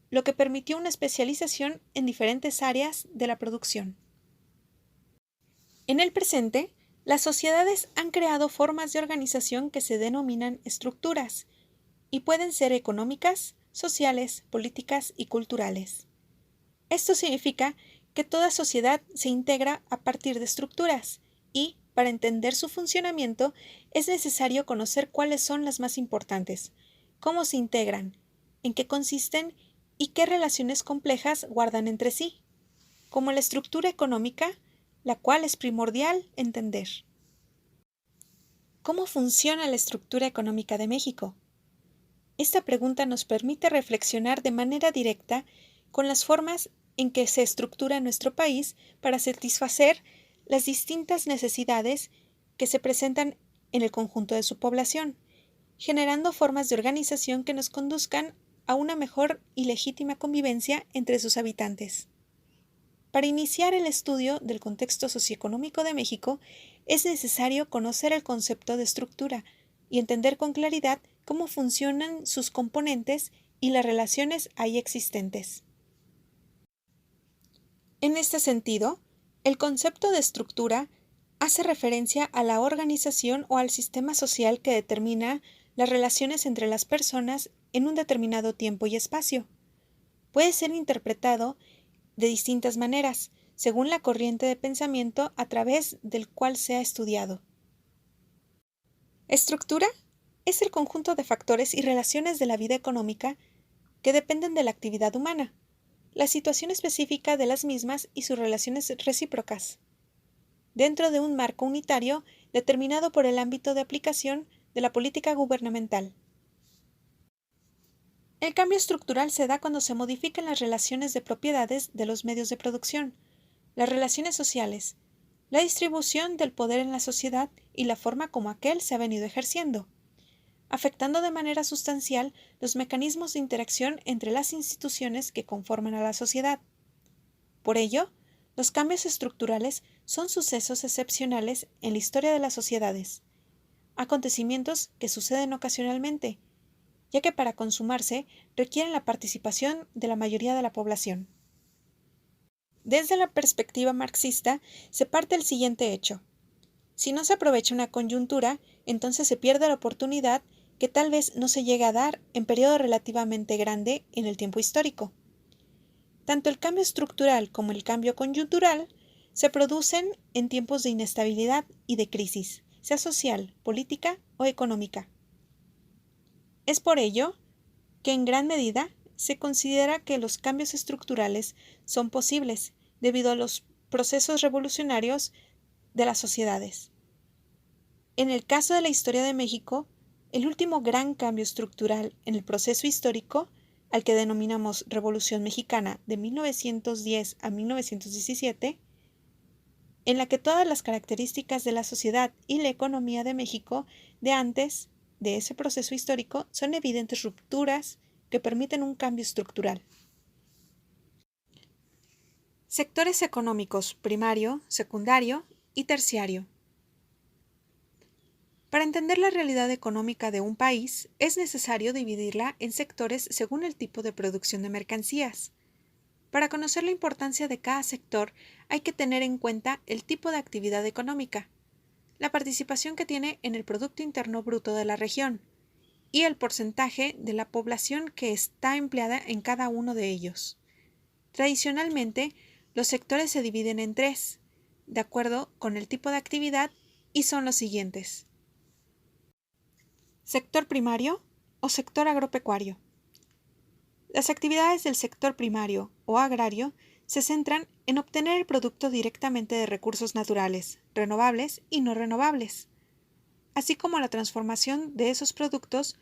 lo que permitió una especialización en diferentes áreas de la producción. En el presente, Las sociedades han creado formas de organización que se denominan estructuras y pueden ser económicas, sociales, políticas y culturales. Esto significa que toda sociedad se integra a partir de estructuras y, para entender su funcionamiento, es necesario conocer cuáles son las más importantes, cómo se integran, en qué consisten y qué relaciones complejas guardan entre sí, como la estructura económica, la cual es primordial entender. ¿Cómo funciona la estructura económica de México? Esta pregunta nos permite reflexionar de manera directa con las formas en que se estructura nuestro país para satisfacer las distintas necesidades que se presentan en el conjunto de su población, generando formas de organización que nos conduzcan a una mejor y legítima convivencia entre sus habitantes. Para iniciar el estudio del contexto socioeconómico de México, es necesario conocer el concepto de estructura y entender con claridad cómo funcionan sus componentes y las relaciones ahí existentes. En este sentido, el concepto de estructura hace referencia a la organización o al sistema social que determina las relaciones entre las personas en un determinado tiempo y espacio. Puede ser interpretado de distintas maneras, según la corriente de pensamiento a través del cual se ha estudiado. Estructura es el conjunto de factores y relaciones de la vida económica que dependen de la actividad humana, la situación específica de las mismas y sus relaciones recíprocas, dentro de un marco unitario determinado por el ámbito de aplicación de la política gubernamental. El cambio estructural se da cuando se modifican las relaciones de propiedades de los medios de producción, las relaciones sociales, la distribución del poder en la sociedad y la forma como aquel se ha venido ejerciendo, afectando de manera sustancial los mecanismos de interacción entre las instituciones que conforman a la sociedad. Por ello, los cambios estructurales son sucesos excepcionales en la historia de las sociedades, acontecimientos que suceden ocasionalmente, ya que para consumarse requieren la participación de la mayoría de la población. Desde la perspectiva marxista se parte el siguiente hecho. Si no se aprovecha una coyuntura, entonces se pierde la oportunidad que tal vez no se llega a dar en periodo relativamente grande en el tiempo histórico. Tanto el cambio estructural como el cambio coyuntural se producen en tiempos de inestabilidad y de crisis, sea social, política o económica. Es por ello que en gran medida se considera que los cambios estructurales son posibles debido a los procesos revolucionarios de las sociedades. En el caso de la historia de México, el último gran cambio estructural en el proceso histórico, al que denominamos Revolución Mexicana de 1910 a 1917, en la que todas las características de la sociedad y la economía de México de antes de ese proceso histórico son evidentes rupturas que permiten un cambio estructural. Sectores económicos primario, secundario y terciario. Para entender la realidad económica de un país, es necesario dividirla en sectores según el tipo de producción de mercancías. Para conocer la importancia de cada sector, hay que tener en cuenta el tipo de actividad económica, la participación que tiene en el Producto Interno Bruto de la región y el porcentaje de la población que está empleada en cada uno de ellos. Tradicionalmente, los sectores se dividen en tres, de acuerdo con el tipo de actividad, y son los siguientes. Sector primario o sector agropecuario. Las actividades del sector primario o agrario se centran en obtener el producto directamente de recursos naturales, renovables y no renovables, así como la transformación de esos productos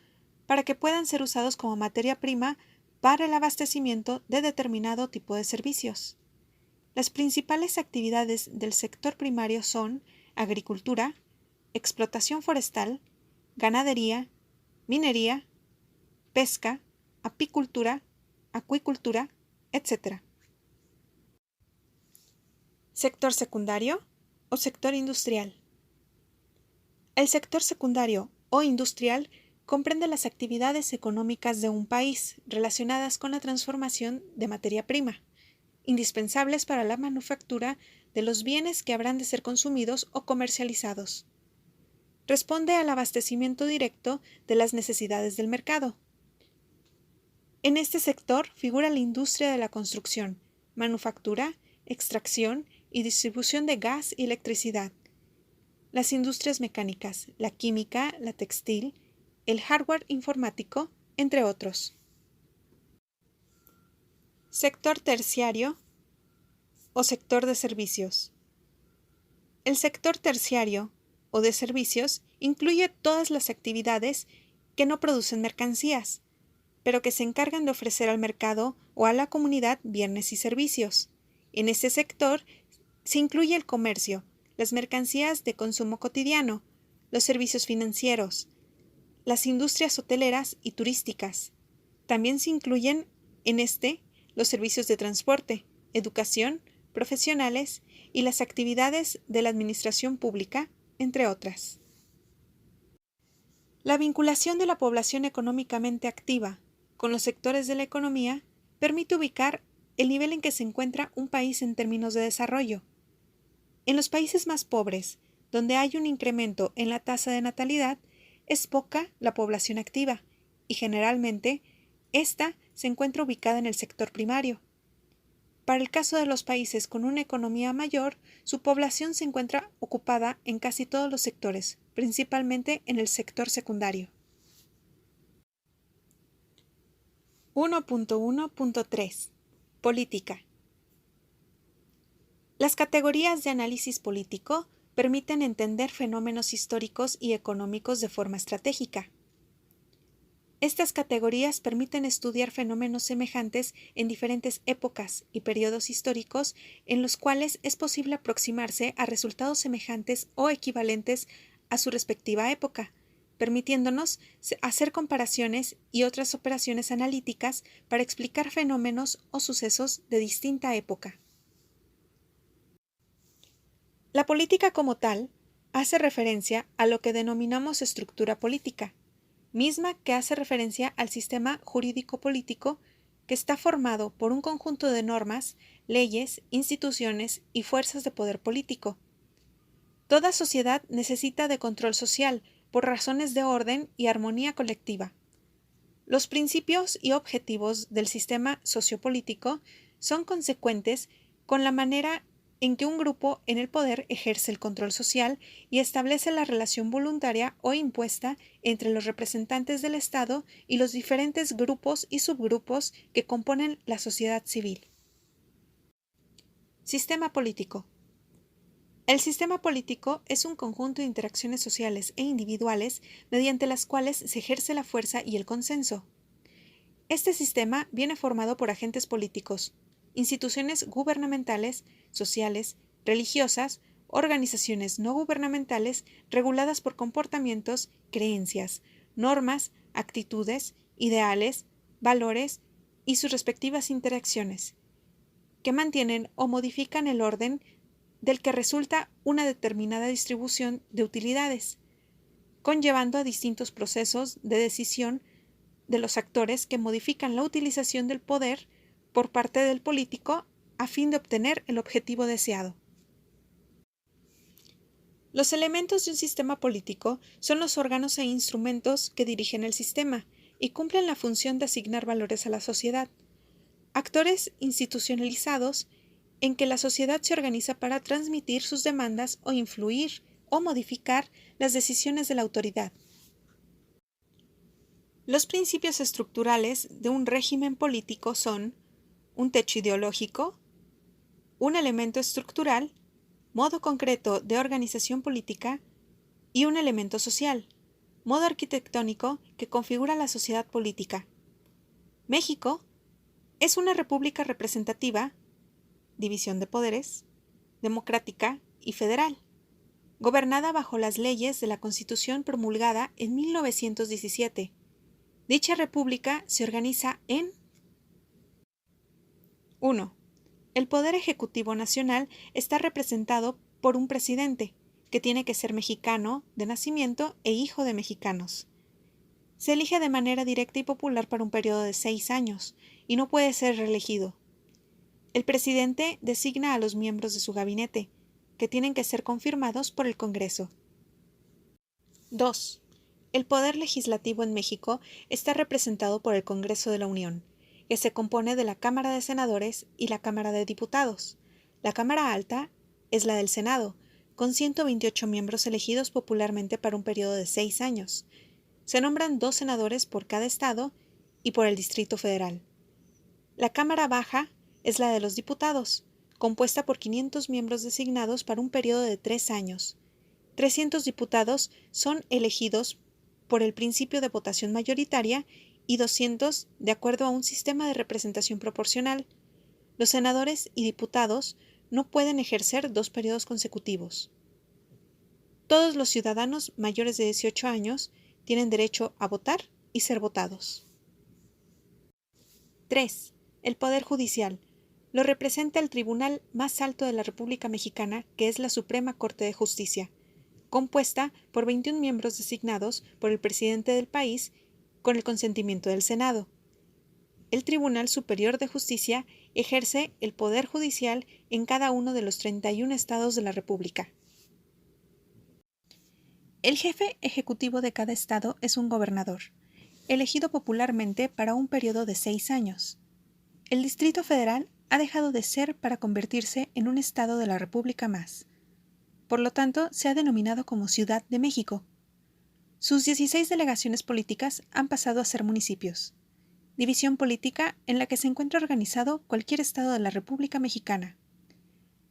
para que puedan ser usados como materia prima para el abastecimiento de determinado tipo de servicios. Las principales actividades del sector primario son agricultura, explotación forestal, ganadería, minería, pesca, apicultura, acuicultura, etc. Sector secundario o sector industrial. El sector secundario o industrial comprende las actividades económicas de un país relacionadas con la transformación de materia prima, indispensables para la manufactura de los bienes que habrán de ser consumidos o comercializados. Responde al abastecimiento directo de las necesidades del mercado. En este sector figura la industria de la construcción, manufactura, extracción y distribución de gas y electricidad, las industrias mecánicas, la química, la textil, el hardware informático, entre otros. Sector terciario o sector de servicios. El sector terciario o de servicios incluye todas las actividades que no producen mercancías, pero que se encargan de ofrecer al mercado o a la comunidad bienes y servicios. En este sector se incluye el comercio, las mercancías de consumo cotidiano, los servicios financieros, las industrias hoteleras y turísticas. También se incluyen en los servicios de transporte, educación, profesionales y las actividades de la administración pública, entre otras. La vinculación de la población económicamente activa con los sectores de la economía permite ubicar el nivel en que se encuentra un país en términos de desarrollo. En los países más pobres, donde hay un incremento en la tasa de natalidad, es poca la población activa y generalmente esta se encuentra ubicada en el sector primario. Para el caso de los países con una economía mayor, su población se encuentra ocupada en casi todos los sectores, principalmente en el sector secundario. 1.1.3 Política. Las categorías de análisis político permiten entender fenómenos históricos y económicos de forma estratégica. Estas categorías permiten estudiar fenómenos semejantes en diferentes épocas y periodos históricos en los cuales es posible aproximarse a resultados semejantes o equivalentes a su respectiva época, permitiéndonos hacer comparaciones y otras operaciones analíticas para explicar fenómenos o sucesos de distinta época. La política como tal hace referencia a lo que denominamos estructura política, misma que hace referencia al sistema jurídico-político que está formado por un conjunto de normas, leyes, instituciones y fuerzas de poder político. Toda sociedad necesita de control social por razones de orden y armonía colectiva. Los principios y objetivos del sistema sociopolítico son consecuentes con la manera en que un grupo en el poder ejerce el control social y establece la relación voluntaria o impuesta entre los representantes del Estado y los diferentes grupos y subgrupos que componen la sociedad civil. Sistema político. El sistema político es un conjunto de interacciones sociales e individuales mediante las cuales se ejerce la fuerza y el consenso. Este sistema viene formado por agentes políticos, instituciones gubernamentales, sociales, religiosas, organizaciones no gubernamentales reguladas por comportamientos, creencias, normas, actitudes, ideales, valores y sus respectivas interacciones, que mantienen o modifican el orden del que resulta una determinada distribución de utilidades, conllevando a distintos procesos de decisión de los actores que modifican la utilización del poder por parte del político a fin de obtener el objetivo deseado. Los elementos de un sistema político son los órganos e instrumentos que dirigen el sistema y cumplen la función de asignar valores a la sociedad. Actores institucionalizados en que la sociedad se organiza para transmitir sus demandas o influir o modificar las decisiones de la autoridad. Los principios estructurales de un régimen político son un techo ideológico, un elemento estructural, modo concreto de organización política y un elemento social, modo arquitectónico que configura la sociedad política. México es una república representativa, división de poderes, democrática y federal, gobernada bajo las leyes de la Constitución promulgada en 1917. Dicha república se organiza en 1. El Poder Ejecutivo Nacional está representado por un presidente, que tiene que ser mexicano de nacimiento e hijo de mexicanos. Se elige de manera directa y popular para un periodo de 6 años y no puede ser reelegido. El presidente designa a los miembros de su gabinete, que tienen que ser confirmados por el Congreso. 2. El poder legislativo en México está representado por el Congreso de la Unión, que se compone de la Cámara de Senadores y la Cámara de Diputados. La Cámara Alta es la del Senado, con 128 miembros elegidos popularmente para un periodo de 6 años. Se nombran 2 senadores por cada estado y por el Distrito Federal. La Cámara Baja es la de los diputados, compuesta por 500 miembros designados para un periodo de 3 años. 300 diputados son elegidos por el principio de votación mayoritaria y 200 de acuerdo a un sistema de representación proporcional. Los senadores y diputados no pueden ejercer 2 periodos consecutivos. Todos los ciudadanos mayores de 18 años tienen derecho a votar y ser votados. 3. El Poder Judicial. Lo representa el tribunal más alto de la República Mexicana, que es la Suprema Corte de Justicia, compuesta por 21 miembros designados por el presidente del país con el consentimiento del Senado. El Tribunal Superior de Justicia ejerce el poder judicial en cada uno de los 31 estados de la República. El jefe ejecutivo de cada estado es un gobernador, elegido popularmente para un periodo de 6 años. El Distrito Federal ha dejado de ser para convertirse en un estado de la República más. Por lo tanto, se ha denominado como Ciudad de México. Sus 16 delegaciones políticas han pasado a ser municipios, división política en la que se encuentra organizado cualquier estado de la República Mexicana.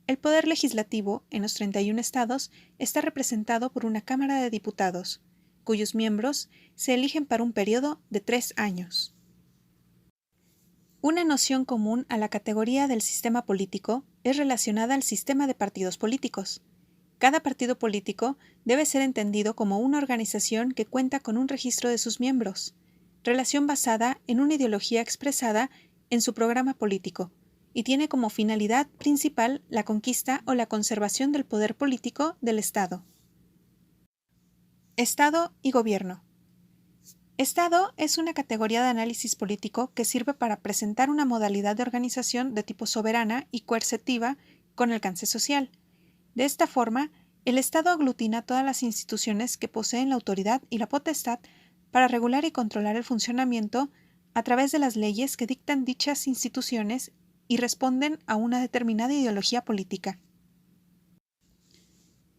El poder legislativo en los 31 estados está representado por una Cámara de Diputados, cuyos miembros se eligen para un periodo de 3 años. Una noción común a la categoría del sistema político es relacionada al sistema de partidos políticos. Cada partido político debe ser entendido como una organización que cuenta con un registro de sus miembros, relación basada en una ideología expresada en su programa político, y tiene como finalidad principal la conquista o la conservación del poder político del Estado. Estado y gobierno. Estado es una categoría de análisis político que sirve para presentar una modalidad de organización de tipo soberana y coercitiva con alcance social. De esta forma, el Estado aglutina todas las instituciones que poseen la autoridad y la potestad para regular y controlar el funcionamiento a través de las leyes que dictan dichas instituciones y responden a una determinada ideología política.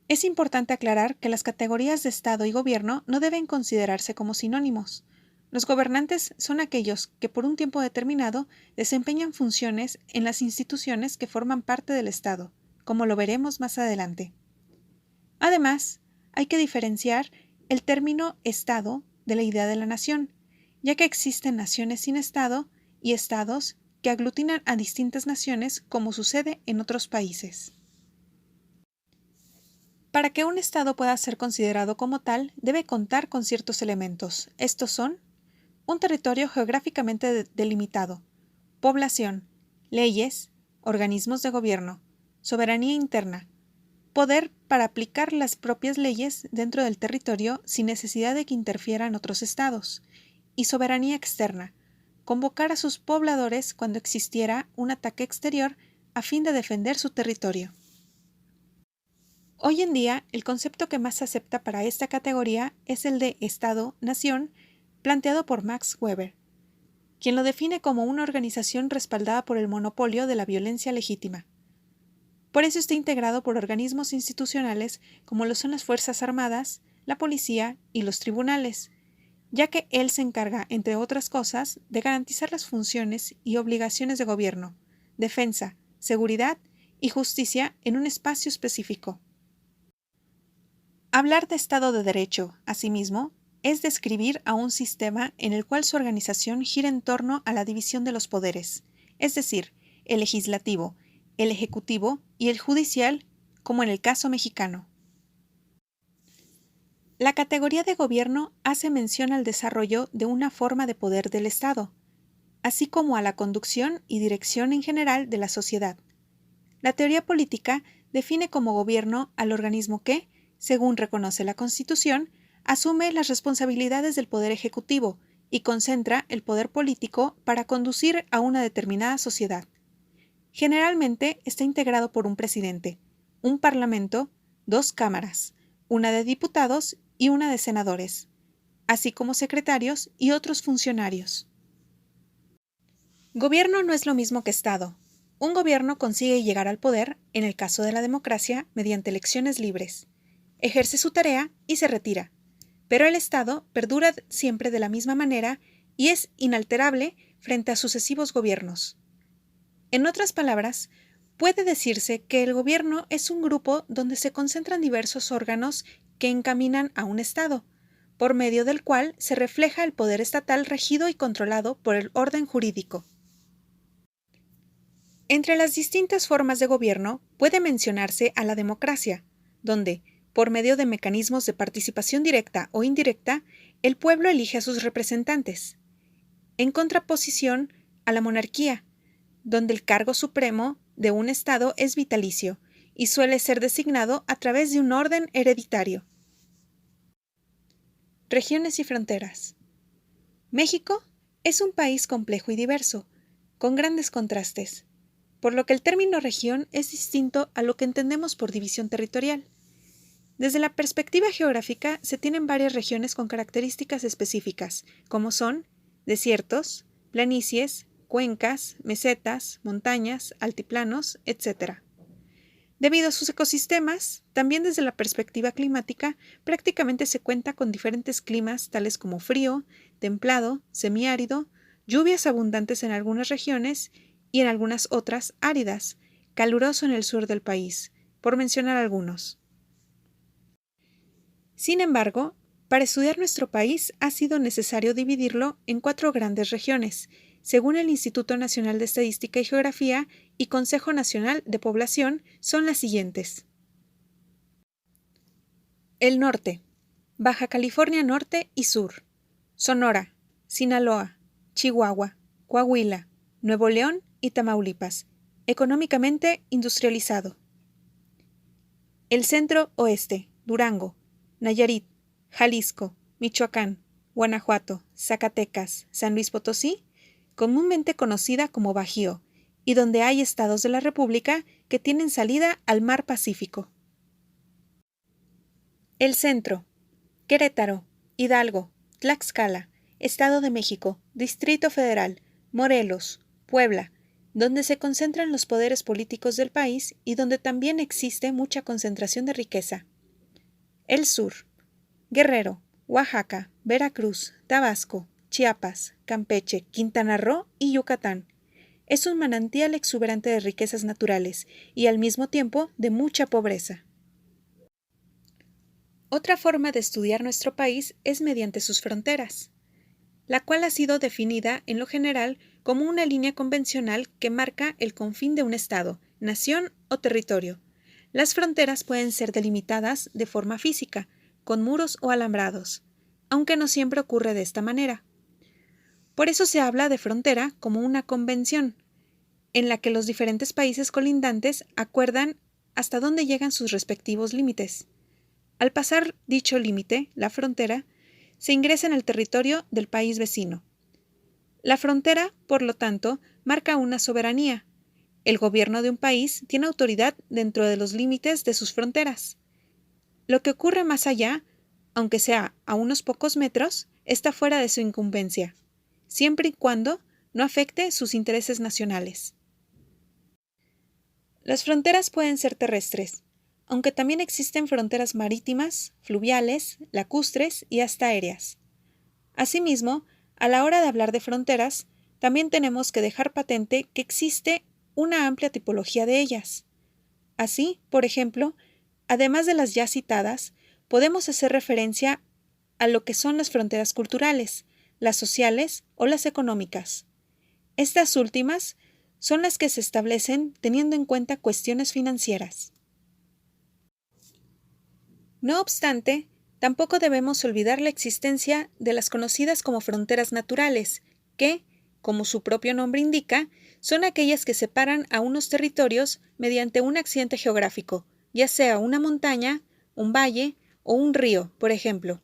Es importante aclarar que las categorías de Estado y Gobierno no deben considerarse como sinónimos. Los gobernantes son aquellos que por un tiempo determinado desempeñan funciones en las instituciones que forman parte del Estado, como lo veremos más adelante. Además, hay que diferenciar el término Estado de la idea de la nación, ya que existen naciones sin Estado y Estados que aglutinan a distintas naciones, como sucede en otros países. Para que un Estado pueda ser considerado como tal, debe contar con ciertos elementos. Estos son: un territorio geográficamente delimitado, población, leyes, organismos de gobierno, soberanía interna, poder para aplicar las propias leyes dentro del territorio sin necesidad de que interfieran otros estados, y soberanía externa, convocar a sus pobladores cuando existiera un ataque exterior a fin de defender su territorio. Hoy en día, el concepto que más se acepta para esta categoría es el de Estado-Nación, planteado por Max Weber, quien lo define como una organización respaldada por el monopolio de la violencia legítima. Por eso está integrado por organismos institucionales como lo son las Fuerzas Armadas, la Policía y los tribunales, ya que él se encarga, entre otras cosas, de garantizar las funciones y obligaciones de gobierno, defensa, seguridad y justicia en un espacio específico. Hablar de Estado de Derecho, asimismo, es describir a un sistema en el cual su organización gira en torno a la división de los poderes, es decir, el legislativo, el ejecutivo y el judicial, como en el caso mexicano. La categoría de gobierno hace mención al desarrollo de una forma de poder del Estado, así como a la conducción y dirección en general de la sociedad. La teoría política define como gobierno al organismo que, según reconoce la Constitución, asume las responsabilidades del poder ejecutivo y concentra el poder político para conducir a una determinada sociedad. Generalmente está integrado por un presidente, un parlamento, 2 cámaras, una de diputados y una de senadores, así como secretarios y otros funcionarios. Gobierno no es lo mismo que Estado. Un gobierno consigue llegar al poder, en el caso de la democracia, mediante elecciones libres. Ejerce su tarea y se retira. Pero el Estado perdura siempre de la misma manera y es inalterable frente a sucesivos gobiernos. En otras palabras, puede decirse que el gobierno es un grupo donde se concentran diversos órganos que encaminan a un Estado, por medio del cual se refleja el poder estatal regido y controlado por el orden jurídico. Entre las distintas formas de gobierno puede mencionarse a la democracia, donde, por medio de mecanismos de participación directa o indirecta, el pueblo elige a sus representantes, en contraposición a la monarquía, donde el cargo supremo de un Estado es vitalicio y suele ser designado a través de un orden hereditario. Regiones y fronteras. México es un país complejo y diverso, con grandes contrastes, por lo que el término región es distinto a lo que entendemos por división territorial. Desde la perspectiva geográfica se tienen varias regiones con características específicas, como son desiertos, planicies, cuencas, mesetas, montañas, altiplanos, etc. Debido a sus ecosistemas, también desde la perspectiva climática, prácticamente se cuenta con diferentes climas tales como frío, templado, semiárido, lluvias abundantes en algunas regiones y en algunas otras áridas, caluroso en el sur del país, por mencionar algunos. Sin embargo, para estudiar nuestro país ha sido necesario dividirlo en 4 grandes regiones, según el Instituto Nacional de Estadística y Geografía y Consejo Nacional de Población, son las siguientes. El norte, Baja California Norte y Sur, Sonora, Sinaloa, Chihuahua, Coahuila, Nuevo León y Tamaulipas, económicamente industrializado. El centro oeste, Durango, Nayarit, Jalisco, Michoacán, Guanajuato, Zacatecas, San Luis Potosí, comúnmente conocida como Bajío, y donde hay estados de la República que tienen salida al Mar Pacífico. El centro, Querétaro, Hidalgo, Tlaxcala, Estado de México, Distrito Federal, Morelos, Puebla, donde se concentran los poderes políticos del país y donde también existe mucha concentración de riqueza. El sur, Guerrero, Oaxaca, Veracruz, Tabasco, Chiapas, Campeche, Quintana Roo y Yucatán. Es un manantial exuberante de riquezas naturales y al mismo tiempo de mucha pobreza. Otra forma de estudiar nuestro país es mediante sus fronteras, la cual ha sido definida en lo general como una línea convencional que marca el confín de un estado, nación o territorio. Las fronteras pueden ser delimitadas de forma física, con muros o alambrados, aunque no siempre ocurre de esta manera. Por eso se habla de frontera como una convención, en la que los diferentes países colindantes acuerdan hasta dónde llegan sus respectivos límites. Al pasar dicho límite, la frontera, se ingresa en el territorio del país vecino. La frontera, por lo tanto, marca una soberanía. El gobierno de un país tiene autoridad dentro de los límites de sus fronteras. Lo que ocurre más allá, aunque sea a unos pocos metros, está fuera de su incumbencia, siempre y cuando no afecte sus intereses nacionales. Las fronteras pueden ser terrestres, aunque también existen fronteras marítimas, fluviales, lacustres y hasta aéreas. Asimismo, a la hora de hablar de fronteras, también tenemos que dejar patente que existe una amplia tipología de ellas. Así, por ejemplo, además de las ya citadas, podemos hacer referencia a lo que son las fronteras culturales, las sociales o las económicas. Estas últimas son las que se establecen teniendo en cuenta cuestiones financieras. No obstante, tampoco debemos olvidar la existencia de las conocidas como fronteras naturales, que, como su propio nombre indica, son aquellas que separan a unos territorios mediante un accidente geográfico, ya sea una montaña, un valle o un río, por ejemplo.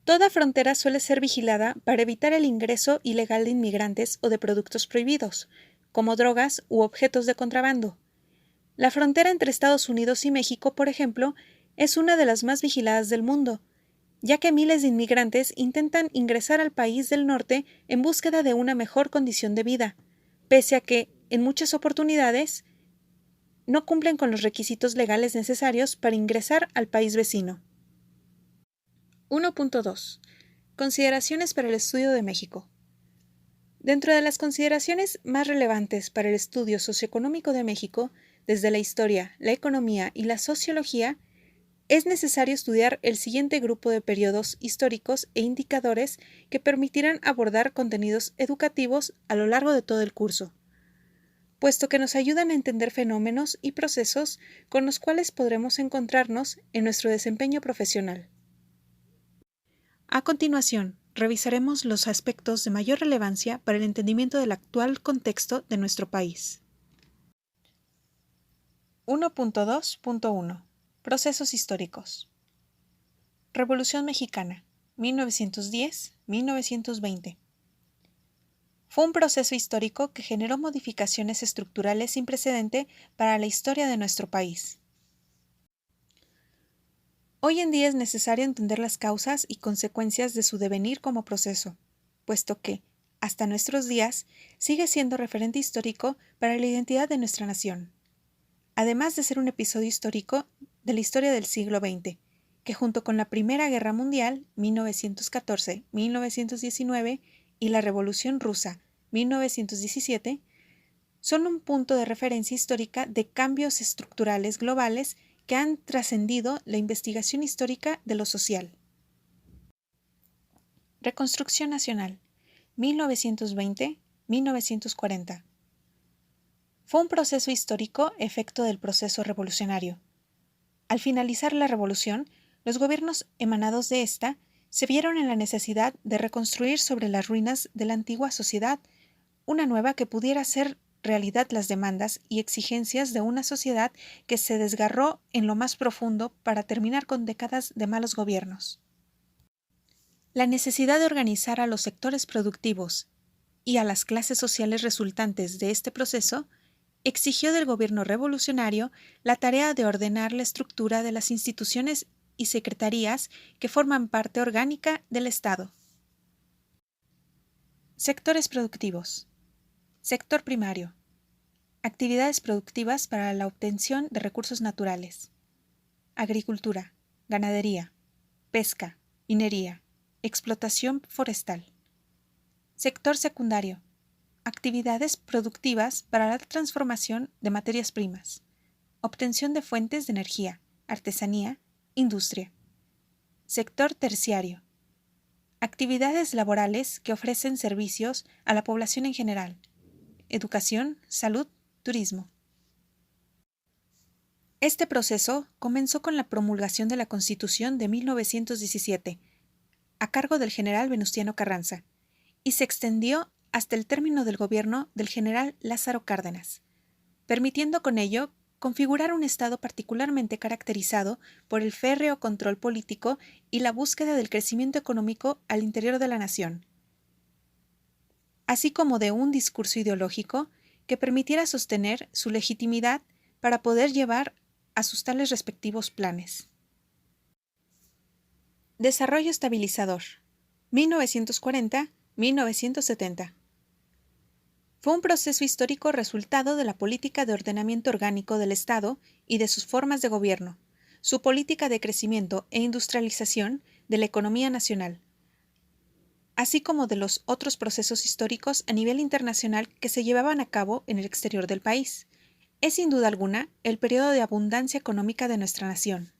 Toda frontera suele ser vigilada para evitar el ingreso ilegal de inmigrantes o de productos prohibidos, como drogas u objetos de contrabando. La frontera entre Estados Unidos y México, por ejemplo, es una de las más vigiladas del mundo, ya que miles de inmigrantes intentan ingresar al país del norte en búsqueda de una mejor condición de vida, pese a que, en muchas oportunidades, no cumplen con los requisitos legales necesarios para ingresar al país vecino. 1.2. Consideraciones para el estudio de México. Dentro de las consideraciones más relevantes para el estudio socioeconómico de México, desde la historia, la economía y la sociología, es necesario estudiar el siguiente grupo de periodos históricos e indicadores que permitirán abordar contenidos educativos a lo largo de todo el curso, puesto que nos ayudan a entender fenómenos y procesos con los cuales podremos encontrarnos en nuestro desempeño profesional. A continuación, revisaremos los aspectos de mayor relevancia para el entendimiento del actual contexto de nuestro país. 1.2.1. Procesos históricos. Revolución Mexicana, 1910-1920. Fue un proceso histórico que generó modificaciones estructurales sin precedente para la historia de nuestro país. Hoy en día es necesario entender las causas y consecuencias de su devenir como proceso, puesto que, hasta nuestros días, sigue siendo referente histórico para la identidad de nuestra nación, además de ser un episodio histórico de la historia del siglo XX, que junto con la Primera Guerra Mundial, 1914-1919, y la Revolución Rusa, 1917, son un punto de referencia histórica de cambios estructurales globales que han trascendido la investigación histórica de lo social. Reconstrucción Nacional, 1920-1940. Fue un proceso histórico efecto del proceso revolucionario. Al finalizar la revolución, los gobiernos emanados de esta se vieron en la necesidad de reconstruir sobre las ruinas de la antigua sociedad una nueva que pudiera hacer realidad las demandas y exigencias de una sociedad que se desgarró en lo más profundo para terminar con décadas de malos gobiernos. La necesidad de organizar a los sectores productivos y a las clases sociales resultantes de este proceso exigió del gobierno revolucionario la tarea de ordenar la estructura de las instituciones y secretarías que forman parte orgánica del Estado. Sectores productivos. Sector primario. Actividades productivas para la obtención de recursos naturales. Agricultura, ganadería, pesca, minería, explotación forestal. Sector secundario. Actividades productivas para la transformación de materias primas. Obtención de fuentes de energía, artesanía, industria. Sector terciario. Actividades laborales que ofrecen servicios a la población en general. Educación, salud, turismo. Este proceso comenzó con la promulgación de la Constitución de 1917, a cargo del general Venustiano Carranza, y se extendió hasta el término del gobierno del general Lázaro Cárdenas, permitiendo con ello configurar un Estado particularmente caracterizado por el férreo control político y la búsqueda del crecimiento económico al interior de la nación, así como de un discurso ideológico que permitiera sostener su legitimidad para poder llevar a sus tales respectivos planes. Desarrollo estabilizador, 1940-1970. Fue un proceso histórico resultado de la política de ordenamiento orgánico del Estado y de sus formas de gobierno, su política de crecimiento e industrialización de la economía nacional, así como de los otros procesos históricos a nivel internacional que se llevaban a cabo en el exterior del país. Es sin duda alguna el periodo de abundancia económica de nuestra nación.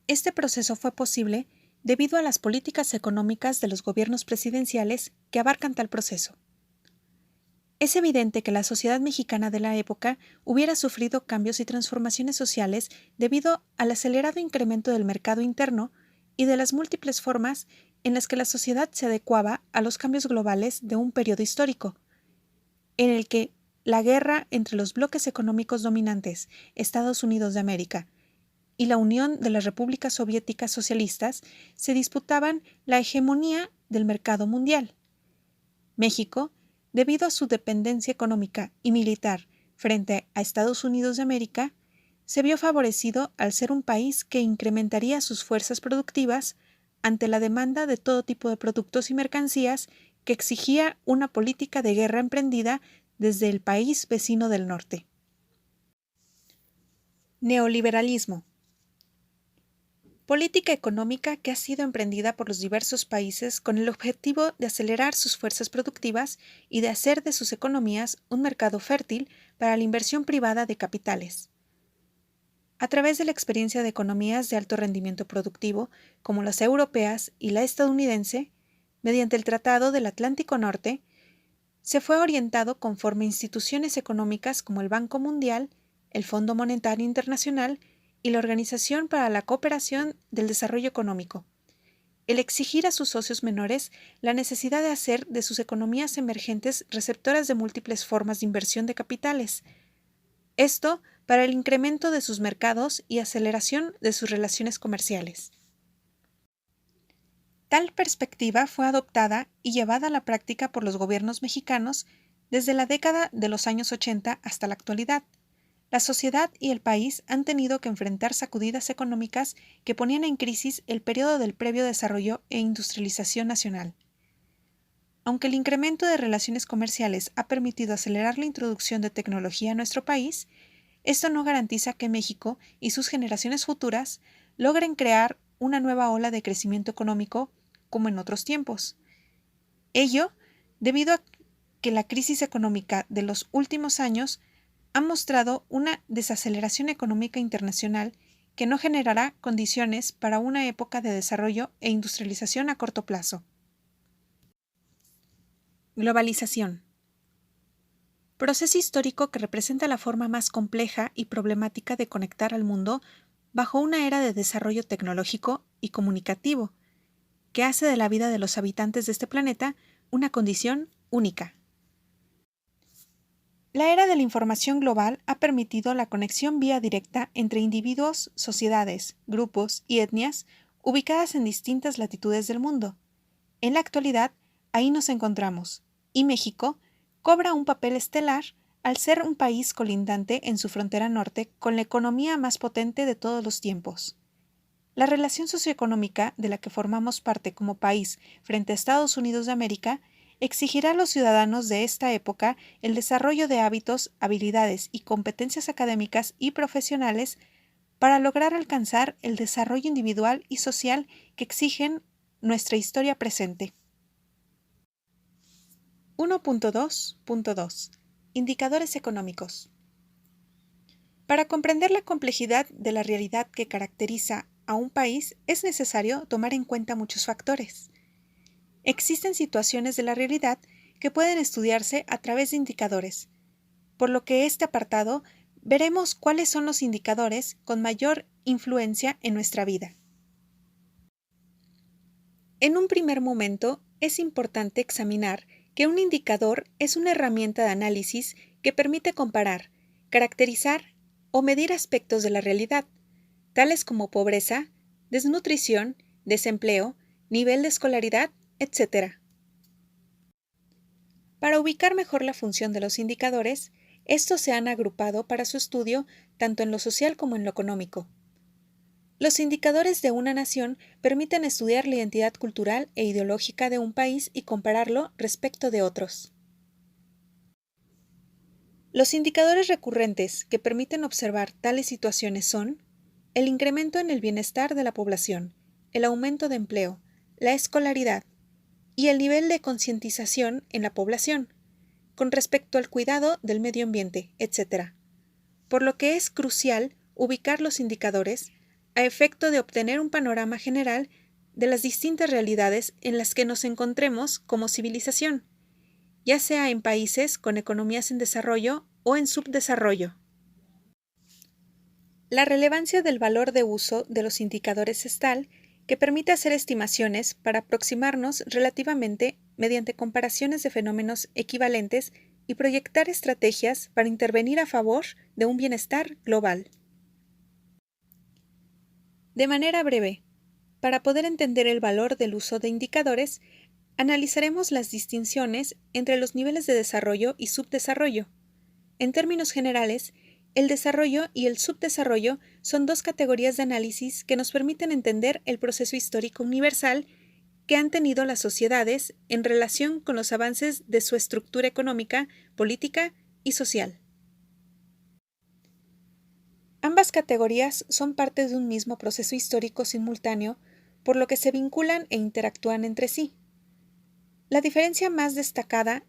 Este proceso fue posible debido a las políticas económicas de los gobiernos presidenciales que abarcan tal proceso. Es evidente que la sociedad mexicana de la época hubiera sufrido cambios y transformaciones sociales debido al acelerado incremento del mercado interno y de las múltiples formas en las que la sociedad se adecuaba a los cambios globales de un periodo histórico, en el que la guerra entre los bloques económicos dominantes, Estados Unidos de América, y la Unión de las Repúblicas Soviéticas Socialistas se disputaban la hegemonía del mercado mundial. México debido a su dependencia económica y militar frente a Estados Unidos de América, se vio favorecido al ser un país que incrementaría sus fuerzas productivas ante la demanda de todo tipo de productos y mercancías que exigía una política de guerra emprendida desde el país vecino del norte. Neoliberalismo. Política económica que ha sido emprendida por los diversos países con el objetivo de acelerar sus fuerzas productivas y de hacer de sus economías un mercado fértil para la inversión privada de capitales. A través de la experiencia de economías de alto rendimiento productivo, como las europeas y la estadounidense, mediante el Tratado del Atlántico Norte, se fue orientado conforme instituciones económicas como el Banco Mundial, el Fondo Monetario Internacional y la Organización para la Cooperación del Desarrollo Económico, el exigir a sus socios menores la necesidad de hacer de sus economías emergentes receptoras de múltiples formas de inversión de capitales. Esto para el incremento de sus mercados y aceleración de sus relaciones comerciales. Tal perspectiva fue adoptada y llevada a la práctica por los gobiernos mexicanos desde la década de los años 80 hasta la actualidad. La sociedad y el país han tenido que enfrentar sacudidas económicas que ponían en crisis el periodo del previo desarrollo e industrialización nacional. Aunque el incremento de relaciones comerciales ha permitido acelerar la introducción de tecnología a nuestro país, esto no garantiza que México y sus generaciones futuras logren crear una nueva ola de crecimiento económico como en otros tiempos. Ello debido a que la crisis económica de los últimos años ha mostrado una desaceleración económica internacional que no generará condiciones para una época de desarrollo e industrialización a corto plazo. Globalización. Proceso histórico que representa la forma más compleja y problemática de conectar al mundo bajo una era de desarrollo tecnológico y comunicativo, que hace de la vida de los habitantes de este planeta una condición única. La era de la información global ha permitido la conexión vía directa entre individuos, sociedades, grupos y etnias ubicadas en distintas latitudes del mundo. En la actualidad, ahí nos encontramos, y México cobra un papel estelar al ser un país colindante en su frontera norte con la economía más potente de todos los tiempos. La relación socioeconómica de la que formamos parte como país frente a Estados Unidos de América exigirá a los ciudadanos de esta época el desarrollo de hábitos, habilidades y competencias académicas y profesionales para lograr alcanzar el desarrollo individual y social que exigen nuestra historia presente. 1.2.2 Indicadores económicos. Para comprender la complejidad de la realidad que caracteriza a un país es necesario tomar en cuenta muchos factores. Existen situaciones de la realidad que pueden estudiarse a través de indicadores, por lo que en este apartado veremos cuáles son los indicadores con mayor influencia en nuestra vida. En un primer momento, es importante examinar que un indicador es una herramienta de análisis que permite comparar, caracterizar o medir aspectos de la realidad, tales como pobreza, desnutrición, desempleo, nivel de escolaridad, etc. Para ubicar mejor la función de los indicadores, estos se han agrupado para su estudio tanto en lo social como en lo económico. Los indicadores de una nación permiten estudiar la identidad cultural e ideológica de un país y compararlo respecto de otros. Los indicadores recurrentes que permiten observar tales situaciones son el incremento en el bienestar de la población, el aumento de empleo, la escolaridad y el nivel de concientización en la población, con respecto al cuidado del medio ambiente, etc. Por lo que es crucial ubicar los indicadores a efecto de obtener un panorama general de las distintas realidades en las que nos encontremos como civilización, ya sea en países con economías en desarrollo o en subdesarrollo. La relevancia del valor de uso de los indicadores es tal que permite hacer estimaciones para aproximarnos relativamente mediante comparaciones de fenómenos equivalentes y proyectar estrategias para intervenir a favor de un bienestar global. De manera breve, para poder entender el valor del uso de indicadores, Analizaremos las distinciones entre los niveles de desarrollo y subdesarrollo. En términos generales, el desarrollo y el subdesarrollo son dos categorías de análisis que nos permiten entender el proceso histórico universal que han tenido las sociedades en relación con los avances de su estructura económica, política y social. Ambas categorías son parte de un mismo proceso histórico simultáneo, por lo que se vinculan e interactúan entre sí. La diferencia más destacada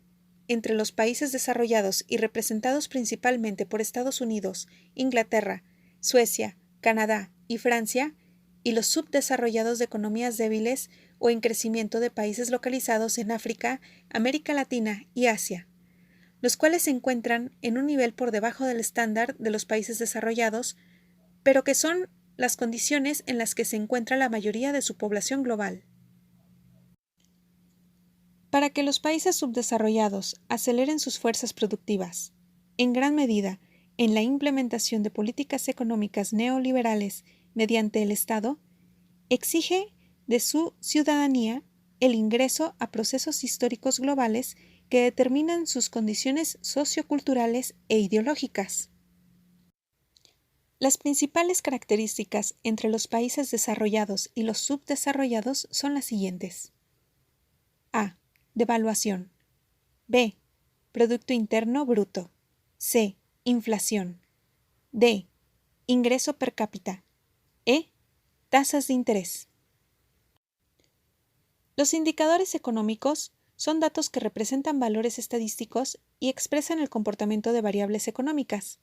entre los países desarrollados y representados principalmente por Estados Unidos, Inglaterra, Suecia, Canadá y Francia, y los subdesarrollados de economías débiles o en crecimiento de países localizados en África, América Latina y Asia, los cuales se encuentran en un nivel por debajo del estándar de los países desarrollados, pero que son las condiciones en las que se encuentra la mayoría de su población global. Para que los países subdesarrollados aceleren sus fuerzas productivas, en gran medida en la implementación de políticas económicas neoliberales mediante el Estado, exige de su ciudadanía el ingreso a procesos históricos globales que determinan sus condiciones socioculturales e ideológicas. Las principales características entre los países desarrollados y los subdesarrollados son las siguientes. A. Devaluación. B. Producto Interno Bruto. C. Inflación. D. Ingreso per cápita. E. Tasas de interés. Los indicadores económicos son datos que representan valores estadísticos y expresan el comportamiento de variables económicas.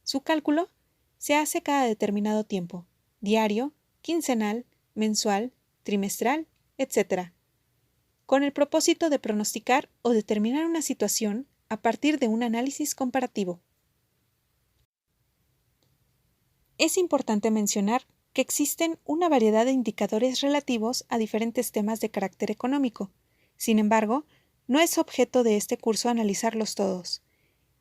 Su cálculo se hace cada determinado tiempo, diario, quincenal, mensual, trimestral, etc., con el propósito de pronosticar o determinar una situación a partir de un análisis comparativo. Es importante mencionar que existen una variedad de indicadores relativos a diferentes temas de carácter económico. Sin embargo, no es objeto de este curso analizarlos todos,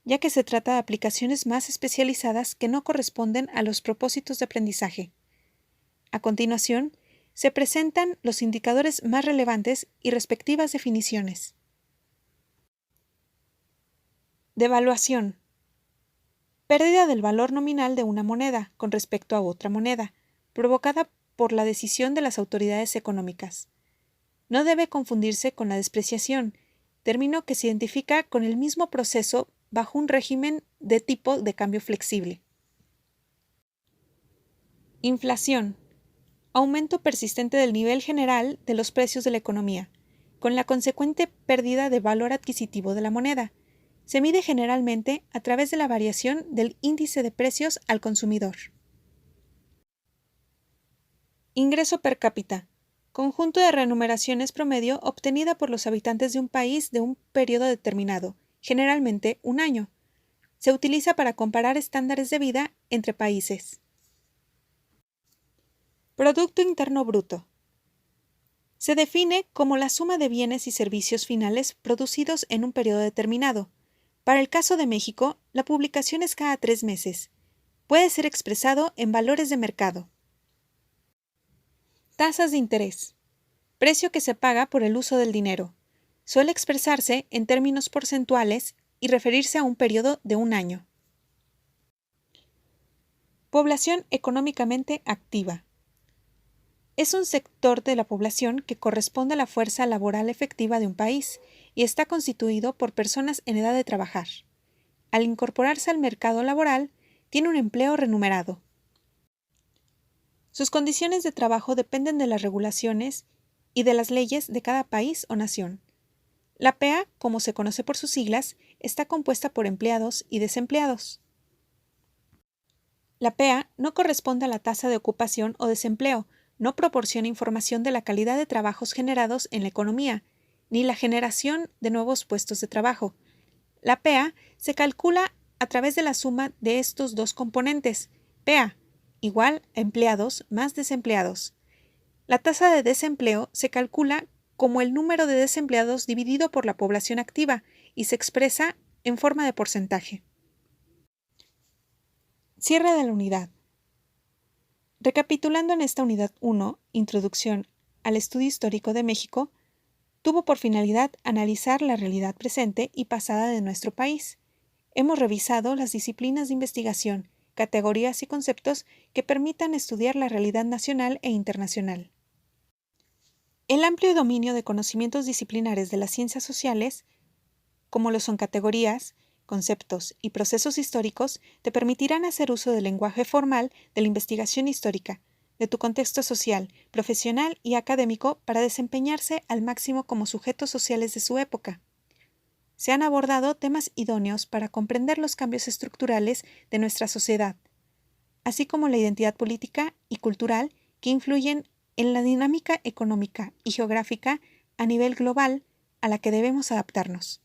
ya que se trata de aplicaciones más especializadas que no corresponden a los propósitos de aprendizaje. A continuación, se presentan los indicadores más relevantes y respectivas definiciones. Devaluación. Pérdida del valor nominal de una moneda con respecto a otra moneda, provocada por la decisión de las autoridades económicas. No debe confundirse con la despreciación, término que se identifica con el mismo proceso bajo un régimen de tipo de cambio flexible. Inflación. Aumento persistente del nivel general de los precios de la economía, con la consecuente pérdida de valor adquisitivo de la moneda. Se mide generalmente a través de la variación del índice de precios al consumidor. Ingreso per cápita. Conjunto de remuneraciones promedio obtenida por los habitantes de un país de un periodo determinado, generalmente un año. Se utiliza para comparar estándares de vida entre países. Producto Interno Bruto. Se define como la suma de bienes y servicios finales producidos en un periodo determinado. Para el caso de México, la publicación es cada 3 meses. Puede ser expresado en valores de mercado. Tasas de interés. Precio que se paga por el uso del dinero. Suele expresarse en términos porcentuales y referirse a un periodo de un año. Población económicamente activa. Es un sector de la población que corresponde a la fuerza laboral efectiva de un país y está constituido por personas en edad de trabajar. Al incorporarse al mercado laboral, tiene un empleo remunerado. Sus condiciones de trabajo dependen de las regulaciones y de las leyes de cada país o nación. La PEA, como se conoce por sus siglas, está compuesta por empleados y desempleados. La PEA no corresponde a la tasa de ocupación o desempleo, no proporciona información de la calidad de trabajos generados en la economía, ni la generación de nuevos puestos de trabajo. La PEA se calcula a través de la suma de estos dos componentes, PEA igual a empleados más desempleados. La tasa de desempleo se calcula como el número de desempleados dividido por la población activa y se expresa en forma de porcentaje. Cierre de la unidad. Recapitulando en esta unidad 1, Introducción al Estudio Histórico de México, tuvo por finalidad analizar la realidad presente y pasada de nuestro país. Hemos revisado las disciplinas de investigación, categorías y conceptos que permitan estudiar la realidad nacional e internacional. El amplio dominio de conocimientos disciplinares de las ciencias sociales, como lo son categorías, conceptos y procesos históricos, te permitirán hacer uso del lenguaje formal de la investigación histórica, de tu contexto social, profesional y académico para desempeñarse al máximo como sujetos sociales de su época. Se han abordado temas idóneos para comprender los cambios estructurales de nuestra sociedad, así como la identidad política y cultural que influyen en la dinámica económica y geográfica a nivel global a la que debemos adaptarnos.